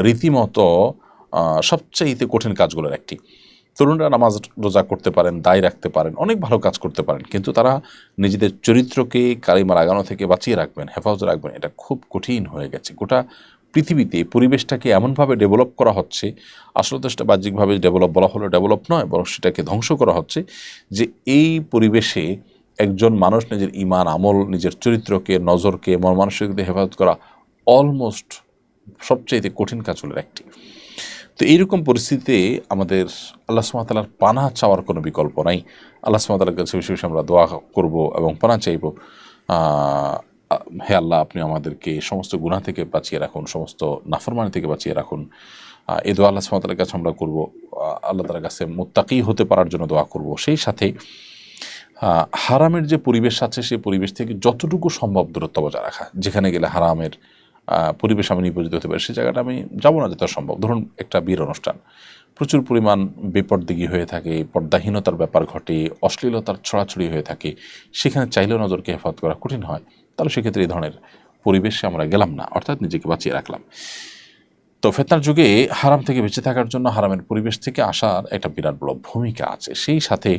A: রীতিমতো সবচাইতে কঠিন কাজগুলোর একটি। তরুণরা নামাজ রোজা করতে পারেন, দায় রাখতে পারেন, অনেক ভালো কাজ করতে পারেন, কিন্তু তারা নিজেদের চরিত্রকে কালিমা লাগানো থেকে বাঁচিয়ে রাখবেন, হেফাজত রাখবেন, এটা খুব কঠিন হয়ে গেছে। গোটা পৃথিবীতে পরিবেশটাকে এমনভাবে ডেভেলপ করা হচ্ছে, আসলে তো সেটা বাহ্যিকভাবে ডেভেলপ বলা হলো, ডেভেলপ নয়, বরং সেটাকে ধ্বংস করা হচ্ছে, যে এই পরিবেশে একজন মানুষ নিজের ঈমান, আমল, নিজের চরিত্রকে, নজরকে, মন মানসিকতাকে হেফাজত করা অলমোস্ট সবচেয়ে কঠিন কাজগুলোর একটি। তো এইরকম পরিস্থিতিতে আমাদের আল্লাহ সুবহানাহু ওয়া তাআলার পানাহ চাওয়ার কোনো বিকল্প নাই। আল্লাহ সুবহানাহু ওয়া তাআলার কাছে বেশি বেশি আমরা দোয়া করব এবং পানাহ চাইব, হে আল্লাহ, আপনি আমাদেরকে সমস্ত গুনাহ থেকে বাঁচিয়ে রাখুন, সমস্ত নাফরমানি থেকে বাঁচিয়ে রাখুন। এই দোয়া আল্লাহ সুবহানাহু ওয়া তাআলার কাছে আমরা করব, আল্লাহ তাআলার কাছে মুত্তাকি হতে পারার জন্য দোয়া করব। সেই সাথে হারামের যে পরিবেশ আছে সেই পরিবেশ থেকে যতটুকু সম্ভব দূরত্ব বজায় রাখা। যেখানে গেলে হারামের পরিবেশ আমি নিয়োজিত হতে পারি সেই জায়গাটা আমি যাব না যত সম্ভব। ধরুন একটা বিয়ের অনুষ্ঠান, প্রচুর পরিমাণ বেপরদিগি হয়ে থাকে, পর্দাহীনতার ব্যাপার ঘটে, অশ্লীলতার ছড়াছড়ি হয়ে থাকে, সেখানে চাইলেও নজরকে হেফাজত করা কঠিন হয়। তাহলে সেক্ষেত্রে এই ধরনের পরিবেশে আমরা গেলাম না, অর্থাৎ নিজেকে বাঁচিয়ে রাখলাম। তো ফিতনার যুগে হারাম থেকে বেঁচে থাকার জন্য হারামের পরিবেশ থেকে আসার একটা বিরাট বড় ভূমিকা আছে। সেই সাথে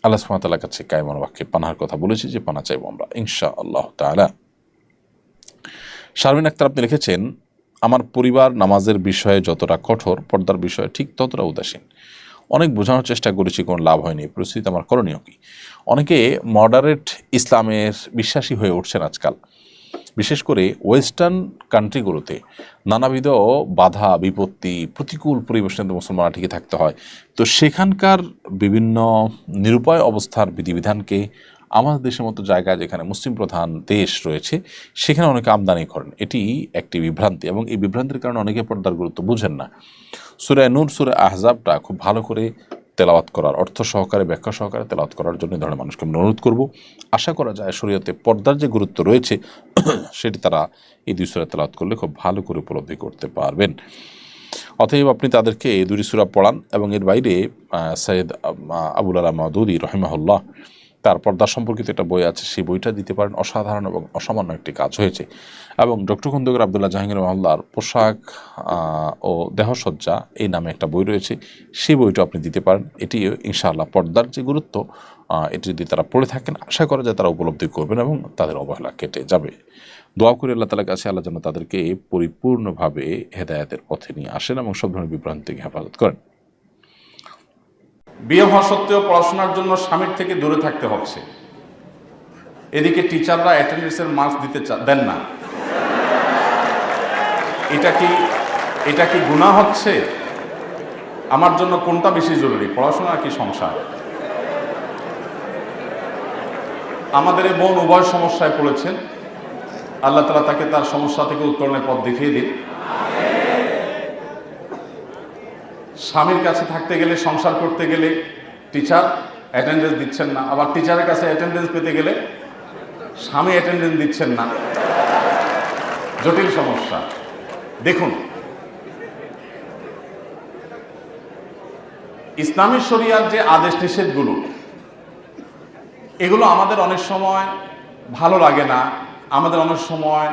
A: আল্লাহ সুবহানাহু ওয়া তাআলার কাছে কায়মুল বাক্যে পানাহার কথা বলেছি যে পানাহ চাইব আমরা ইনশাআল্লাহ তাআলা। শারমিন আক্তার আপনি লিখেছেন, আমার পরিবার নামাজের বিষয়ে যতটা কঠোর, পর্দার বিষয়ে ঠিক ততটা উদাসীন। অনেক বোঝানোর চেষ্টা করেছি, কোনো লাভ হয়নি। পরিস্থিতি আমার করণীয় কি? অনেকে মডারেট ইসলামের বিশ্বাসী হয়ে উঠছেন আজকাল, বিশেষ করে ওয়েস্টার্ন কান্ট্রিগুলোতে নানাবিধ বাধা বিপত্তি, প্রতিকূল পরিবেশে মুসলমানরা টিকে থাকতে হয়। তো সেখানকার বিভিন্ন নিরুপায় অবস্থার বিধিবিধানকে আমাদের দেশের মতো জায়গায়, যেখানে মুসলিম প্রধান দেশ রয়েছে, সেখানে অনেকে আমদানি করেন। এটি একটি বিভ্রান্তি এবং এই বিভ্রান্তির কারণে অনেকে পর্দার গুরুত্ব বুঝেন না। সূরা নূর, সূরা আহজাবটা খুব ভালো করে তেলাওয়াত করার, অর্থ সহকারে, ব্যাখ্যা সহকারে তেলাওয়াত করার জন্য ধরনের মানুষকে আমি অনুরোধ করব। আশা করা যায় শরীয়তে পর্দার যে গুরুত্ব রয়েছে সেটি তারা এই দুই সূরা তেলাওয়াত করলে খুব ভালো করে উপলব্ধি করতে পারবেন। অতএব আপনি তাদেরকে এই দুই সূরা পড়ান এবং এর বাইরে সৈয়দ আবুল আলা মাওদুদী রাহিমাহুল্লাহ তার পর্দা সম্পর্কিত একটা বই আছে, সেই বইটা দিতে পারেন। অসাধারণ এবং অসামান্য একটি কাজ হয়েছে। এবং ডক্টর খন্দকার আবদুল্লাহ জাহাঙ্গীর মহল্লার পোশাক ও দেহসজ্জা এই নামে একটা বই রয়েছে, সেই বইটা আপনি দিতে পারেন। এটি ইনশাআল্লাহ পর্দার যে গুরুত্ব, এটি যদি তারা পড়ে থাকেন, আশা করা যায় তারা উপলব্ধি করবেন এবং তাদের অবহেলা কেটে যাবে। দোয়া করে আল্লাহ তাআলার কাছে আল্লাহ যেন তাদেরকে পরিপূর্ণভাবে হেদায়েতের পথে নিয়ে আসেন এবং সব ধরনের বিভ্রান্তি থেকে হেফাজত করেন।
C: বিয়ে হওয়া সত্ত্বেও পড়াশোনার জন্য স্বামীর থেকে দূরে থাকতে হচ্ছে, এদিকে টিচাররা অ্যাটেন্ডেন্সের মার্কস দেন না। এটা কি গুনাহ হচ্ছে? আমার জন্য কোনটা বেশি জরুরি, পড়াশোনা কি সংসার? আমাদের এই বোন উভয় সমস্যায় পড়েছেন, আল্লাহ তাআলা তাকে তার সমস্যা থেকে উত্তরণের পথ দেখিয়ে দিন। স্বামীর কাছে থাকতে গেলে, সংসার করতে গেলে টিচার অ্যাটেন্ডেন্স দিচ্ছেন না, আবার টিচারের কাছে অ্যাটেন্ডেন্স পেতে গেলে স্বামী অ্যাটেন্ডেন্স দিচ্ছেন না, জটিল সমস্যা। দেখুন, ইসলামী শরিয়ার যে আদেশ নিষেধগুলো, এগুলো আমাদের অনেক সময় ভালো লাগে না, আমাদের অনেক সময়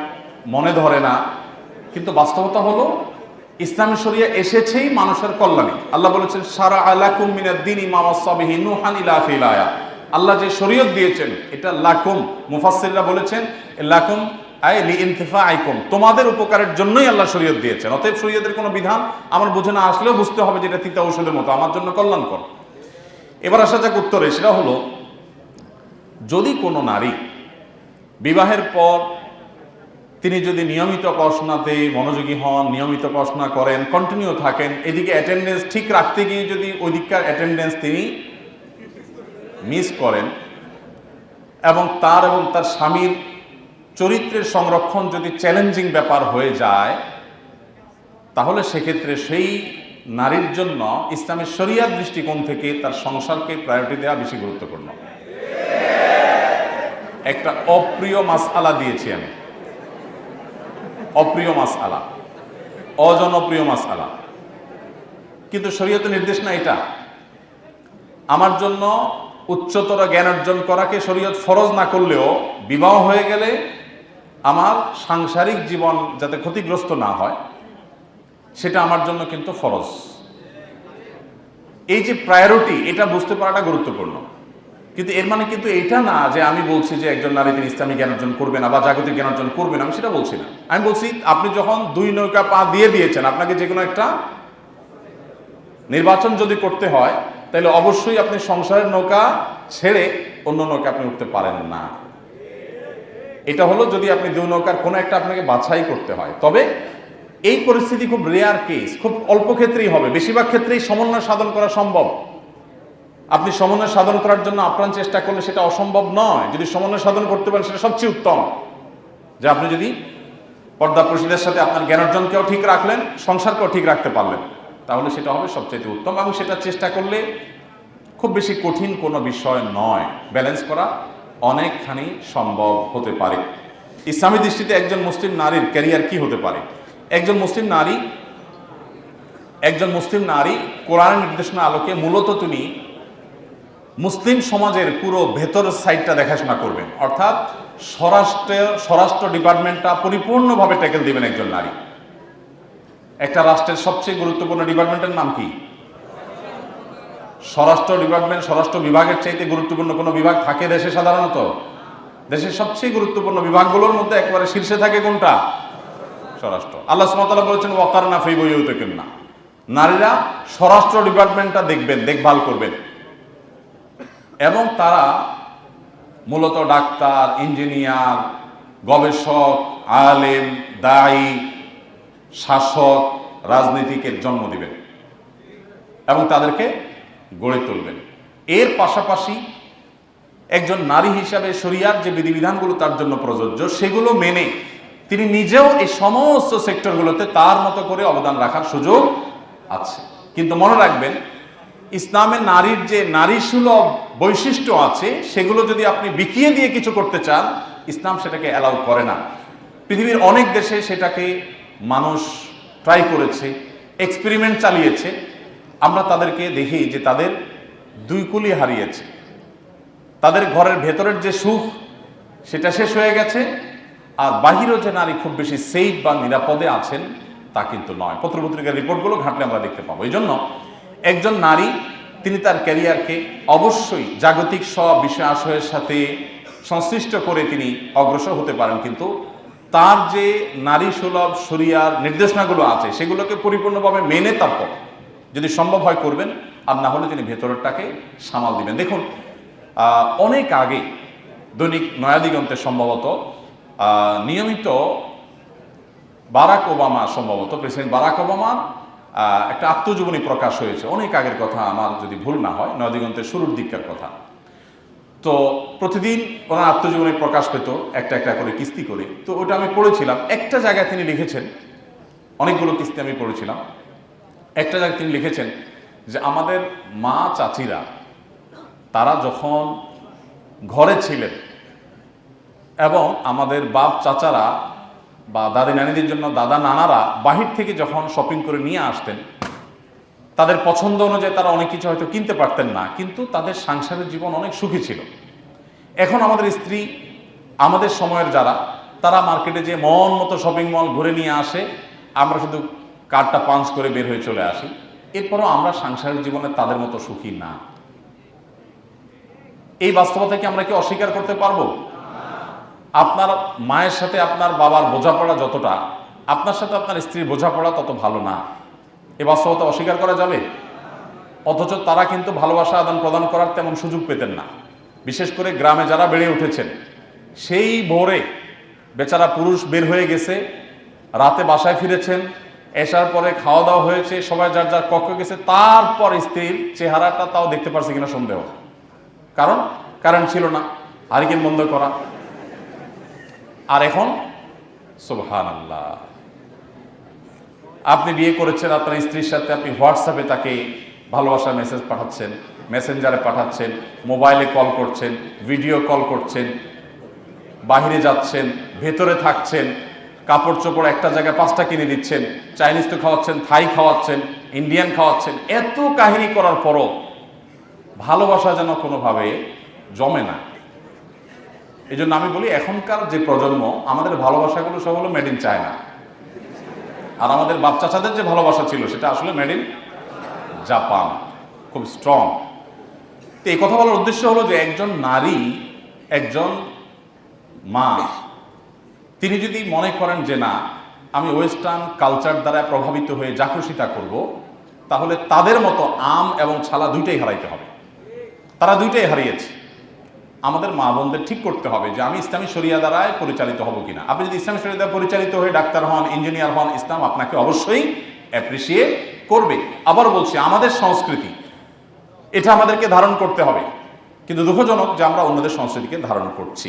C: মনে ধরে না, কিন্তু বাস্তবতা হলো ইসলামী শরিয়া এসেছেই মানুষের কল্যাণে। আল্লাহ বলেছেন শারা আলাকুম মিনাদ-দীনি মা ওয়াসা বিহি নূহান ইলা ফিল আয়া। আল্লাহ যে শরীয়ত দিয়েছেন এটা লাকুম, মুফাসসিররা বলেছেন লাকুম আই লিইনতিফাইকুম, তোমাদের উপকারের জন্যই আল্লাহ শরীয়ত দিয়েছেন। অতএব শরীয়তের কোনো বিধান আমার বুঝে না আসলেও বুঝতে হবে যে এটা তিতা ঔষধের মতো, আমার জন্য কল্যাণকর। এবার আসা যাক উত্তরে, সেটা হলো যদি কোনো নারী বিবাহের পর তিনি যদি নিয়মিত পড়াশোনাতে মনোযোগী হন, নিয়মিত পড়াশোনা করেন, কন্টিনিউ থাকেন, এদিকে অ্যাটেন্ডেন্স ঠিক রাখতে গিয়ে যদি ওই দিককার অ্যাটেন্ডেন্স তিনি মিস করেন এবং তার স্বামীর চরিত্রের সংরক্ষণ যদি চ্যালেঞ্জিং ব্যাপার হয়ে যায়, তাহলে সেক্ষেত্রে সেই নারীর জন্য ইসলামের শরিয়ার দৃষ্টিকোণ থেকে তার সংসারকে প্রায়োরিটি দেওয়া বেশি গুরুত্বপূর্ণ। একটা অপ্রিয় মাসআলা দিয়েছি আমি, অপ্রিয় মাসআলা, অজনপ্রিয় মাসআলা, কিন্তু শরীয়তের নির্দেশ না এটা। আমার জন্য উচ্চতর জ্ঞান অর্জন করাকে শরীয়ত ফরজ না করলেও বিবাহ হয়ে গেলে আমার সাংসারিক জীবন যাতে ক্ষতিগ্রস্ত না হয় সেটা আমার জন্য কিন্তু ফরজ। এই যে প্রায়োরিটি, এটা বুঝতে পারাটা গুরুত্বপূর্ণ। কিন্তু এর মানে কিন্তু এটা না যে আমি বলছি যে একজন নারী তিনি ইসলামী জ্ঞান অর্জন করবে না বা জাগতিক জ্ঞান অর্জন করবে না, আমি সেটা বলছি না। আমি বলছি আপনি যখন দুই নৌকা পা দিয়ে দিয়েছেন, আপনাকে যে কোনো একটা নির্বাচন যদি করতে হয় তাহলে অবশ্যই আপনি সংসারের নৌকা ছেড়ে অন্য নৌকা আপনি উঠতে পারেন না। এটা হলো যদি আপনি দুই নৌকার কোনো একটা আপনাকে বাছাই করতে হয়। তবে এই পরিস্থিতি খুব রেয়ার কেস, খুব অল্প ক্ষেত্রেই হবে, বেশিরভাগ ক্ষেত্রেই সমন্বয় সাধন করা সম্ভব। আপনি সমন্বয় সাধন করার জন্য আপ্রাণ চেষ্টা করলে সেটা অসম্ভব নয়। যদি সমন্বয় সাধন করতে পারেন সেটা সবচেয়ে উত্তম, যে আপনি যদি পর্দা প্রশিদের সাথে আপনার জ্ঞান অর্জনকেও ঠিক রাখলেন, সংসারকেও ঠিক রাখতে পারলেন, তাহলে সেটা হবে সবচেয়ে উত্তম। এবং সেটা চেষ্টা করলে খুব বেশি কঠিন কোনো বিষয় নয়, ব্যালেন্স করা অনেকখানি সম্ভব হতে পারে। ইসলামী দৃষ্টিতে একজন মুসলিম নারীর ক্যারিয়ার কি হতে পারে? একজন মুসলিম নারী কোরআনের নির্দেশনা আলোকে মূলত তিনি মুসলিম সমাজের পুরো ভেতরের সাইডটা দেখাশোনা করবেন, অর্থাৎ স্বরাষ্ট্র ডিপার্টমেন্টটা পরিপূর্ণভাবে ট্যাকেল দিবেন একজন নারী। একটা রাষ্ট্রের সবচেয়ে গুরুত্বপূর্ণ ডিপার্টমেন্টের নাম কি? স্বরাষ্ট্র ডিপার্টমেন্ট। স্বরাষ্ট্র বিভাগের চাইতে গুরুত্বপূর্ণ কোনো বিভাগ থাকে দেশে? সাধারণত দেশের সবচেয়ে গুরুত্বপূর্ণ বিভাগগুলোর মধ্যে একেবারে শীর্ষে থাকে কোনটা? স্বরাষ্ট্র। আল্লাহ সুবহানাহু ওয়া তাআলা বলেছেন ওয়াকারনা ফি বুয়ুতিকুন্না, নারীরা স্বরাষ্ট্র ডিপার্টমেন্টটা দেখবেন, দেখভাল করবেন। এবং তারা মূলত ডাক্তার, ইঞ্জিনিয়ার, গবেষক, আলেম, দায়ী, শাসক, রাজনীতিকের জন্ম দিবেন এবং তাদেরকে গড়ে তুলবেন। এর পাশাপাশি একজন নারী হিসাবে শরিয়ার যে বিধিবিধানগুলো তার জন্য প্রযোজ্য সেগুলো মেনে তিনি নিজেও এই সমস্ত সেক্টরগুলোতে তার মতো করে অবদান রাখার সুযোগ আছে। কিন্তু মনে রাখবেন, ইসলামের নারীর যে নারী সুলভ বৈশিষ্ট্য আছে সেগুলো যদি আপনি বিকিয়ে দিয়ে কিছু করতে চান, ইসলাম সেটাকে অ্যালাউ করে না। পৃথিবীর অনেক দেশে সেটাকে মানুষ ট্রাই করেছে, এক্সপেরিমেন্ট চালিয়েছে। আমরা তাদেরকে দেখি যে তাদের দুই কুলি হারিয়েছে, তাদের ঘরের ভেতরের যে সুখ সেটা শেষ হয়ে গেছে, আর বাহিরেও যে নারী খুব বেশি সেফ বা নিরাপদে আছেন তা কিন্তু নয়। পত্রপত্রিকার রিপোর্টগুলো ঘাঁটলে আমরা দেখতে পাবো। এই জন্য একজন নারী তিনি তার ক্যারিয়ারকে অবশ্যই জাগতিক সব বিষয় আশয়ের সাথে সংশ্লিষ্ট করে তিনি অগ্রসর হতে পারেন, কিন্তু তার যে নারী সুলভ শরিয়ার নির্দেশনাগুলো আছে সেগুলোকে পরিপূর্ণভাবে মেনে তারপর যদি সম্ভব হয় করবেন, আর না হলে তিনি ভেতরটাকে সামাল দিবেন। দেখুন, অনেক আগে দৈনিক নয়াদিগন্তে সম্ভবত নিয়মিত বারাক ওবামা, সম্ভবত প্রেসিডেন্ট বারাক ওবামার একটা আত্মজীবনী প্রকাশ হয়েছে, অনেক আগের কথা, আমার যদি ভুল না হয়, নয়াদিগন্তের শুরুর দিককার কথা। তো প্রতিদিন ওনার আত্মজীবনী প্রকাশ পেত একটা একটা করে কিস্তি করে। তো ওটা আমি পড়েছিলাম। একটা জায়গায় তিনি লিখেছেন, অনেকগুলো কিস্তি আমি পড়েছিলাম, একটা জায়গায় তিনি লিখেছেন যে আমাদের মা চাচিরা তারা যখন ঘরে ছিলেন এবং আমাদের বাপ চাচারা বা দাদি নানিদের জন্য দাদা নানারা বাহির থেকে যখন শপিং করে নিয়ে আসতেন, তাদের পছন্দ অনুযায়ী তারা অনেক কিছু হয়তো কিনতে পারতেন না, কিন্তু তাদের সংসারের জীবন অনেক সুখী ছিল। এখন আমাদের স্ত্রী, আমাদের সময়ের যারা, তারা মার্কেটে যে মন মতো শপিং মল ঘুরে নিয়ে আসে, আমরা শুধু কার্ডটা পাঞ্চ করে বের হয়ে চলে আসি, এরপরও আমরা সংসারের জীবনে তাদের মতো সুখী না। এই বাস্তবতাকে আমরা কি অস্বীকার করতে পারবো? আপনার মায়ের সাথে আপনার বাবার বোঝাপড়া যতটা, আপনার সাথে আপনার স্ত্রীর বোঝাপড়া তত ভালো না। এই বাস্তবতা অস্বীকার করা যাবে? অথচ তারা কিন্তু ভালোবাসা আদান প্রদান করার তেমন সুযোগ পেতেন না। বিশেষ করে গ্রামে যারা বেড়ে উঠেছেন, সেই ভোরে বেচারা পুরুষ বের হয়ে গেছে, রাতে বাসায় ফিরেছেন, এসার পরে খাওয়া দাওয়া হয়েছে, সবাই যার যার কক্ষে গেছে, তারপর স্ত্রীর চেহারাটা তাও দেখতে পারছে কিনা সন্দেহ। কারণ কারেন্ট ছিল না, হারিকেন বন্ধ করা। আর এখন সুবহানাল্লাহ, আপনি বিয়ে করেছেন, আপনার স্ত্রীর সাথে আপনি হোয়াটসঅ্যাপে তাকে ভালোবাসার মেসেজ পাঠাচ্ছেন, মেসেঞ্জারে পাঠাচ্ছেন, মোবাইলে কল করছেন, ভিডিও কল করছেন, বাহিরে যাচ্ছেন, ভেতরে থাকছেন, কাপড় চোপড় একটা জায়গায় 5টা কিনে দিচ্ছেন, চাইনিজ তো খাওয়াচ্ছেন, থাই খাওয়াচ্ছেন, ইন্ডিয়ান খাওয়াচ্ছেন। এত কাহিনী করার পরও ভালোবাসা যেন কোনোভাবে জমে না। এই জন্য আমি বলি, এখনকার যে প্রজন্ম, আমাদের ভালোবাসাগুলো সব হলো মেড ইন চায়না, আর আমাদের বাপ চাচাদের যে ভালোবাসা ছিল সেটা আসলে মেড ইন জাপান, খুব স্ট্রং। তো এই কথা বলার উদ্দেশ্য হলো যে একজন নারী, একজন মা, তিনি যদি মনে করেন যে না, আমি ওয়েস্টার্ন কালচার দ্বারা প্রভাবিত হয়ে যা খুশি তা করবো, তাহলে তাদের মতো আম এবং ছালা দুইটাই হারাইতে হবে। তারা দুইটাই হারিয়েছে। আমাদের মা বোনদের ঠিক করতে হবে যে আমি ইসলামী শরিয়া দ্বারায় পরিচালিত হব কিনা। আপনি যদি ইসলামী শরিয়া দ্বারা পরিচালিত হয়ে ডাক্তার হন, ইঞ্জিনিয়ার হন, ইসলাম আপনাকে অবশ্যই অ্যাপ্রিসিয়েট করবে। আবার বলছি, আমাদের সংস্কৃতি, এটা আমাদেরকে ধারণ করতে হবে, কিন্তু দুঃখজনক যে আমরা অন্যদের সংস্কৃতিকে ধারণ করছি।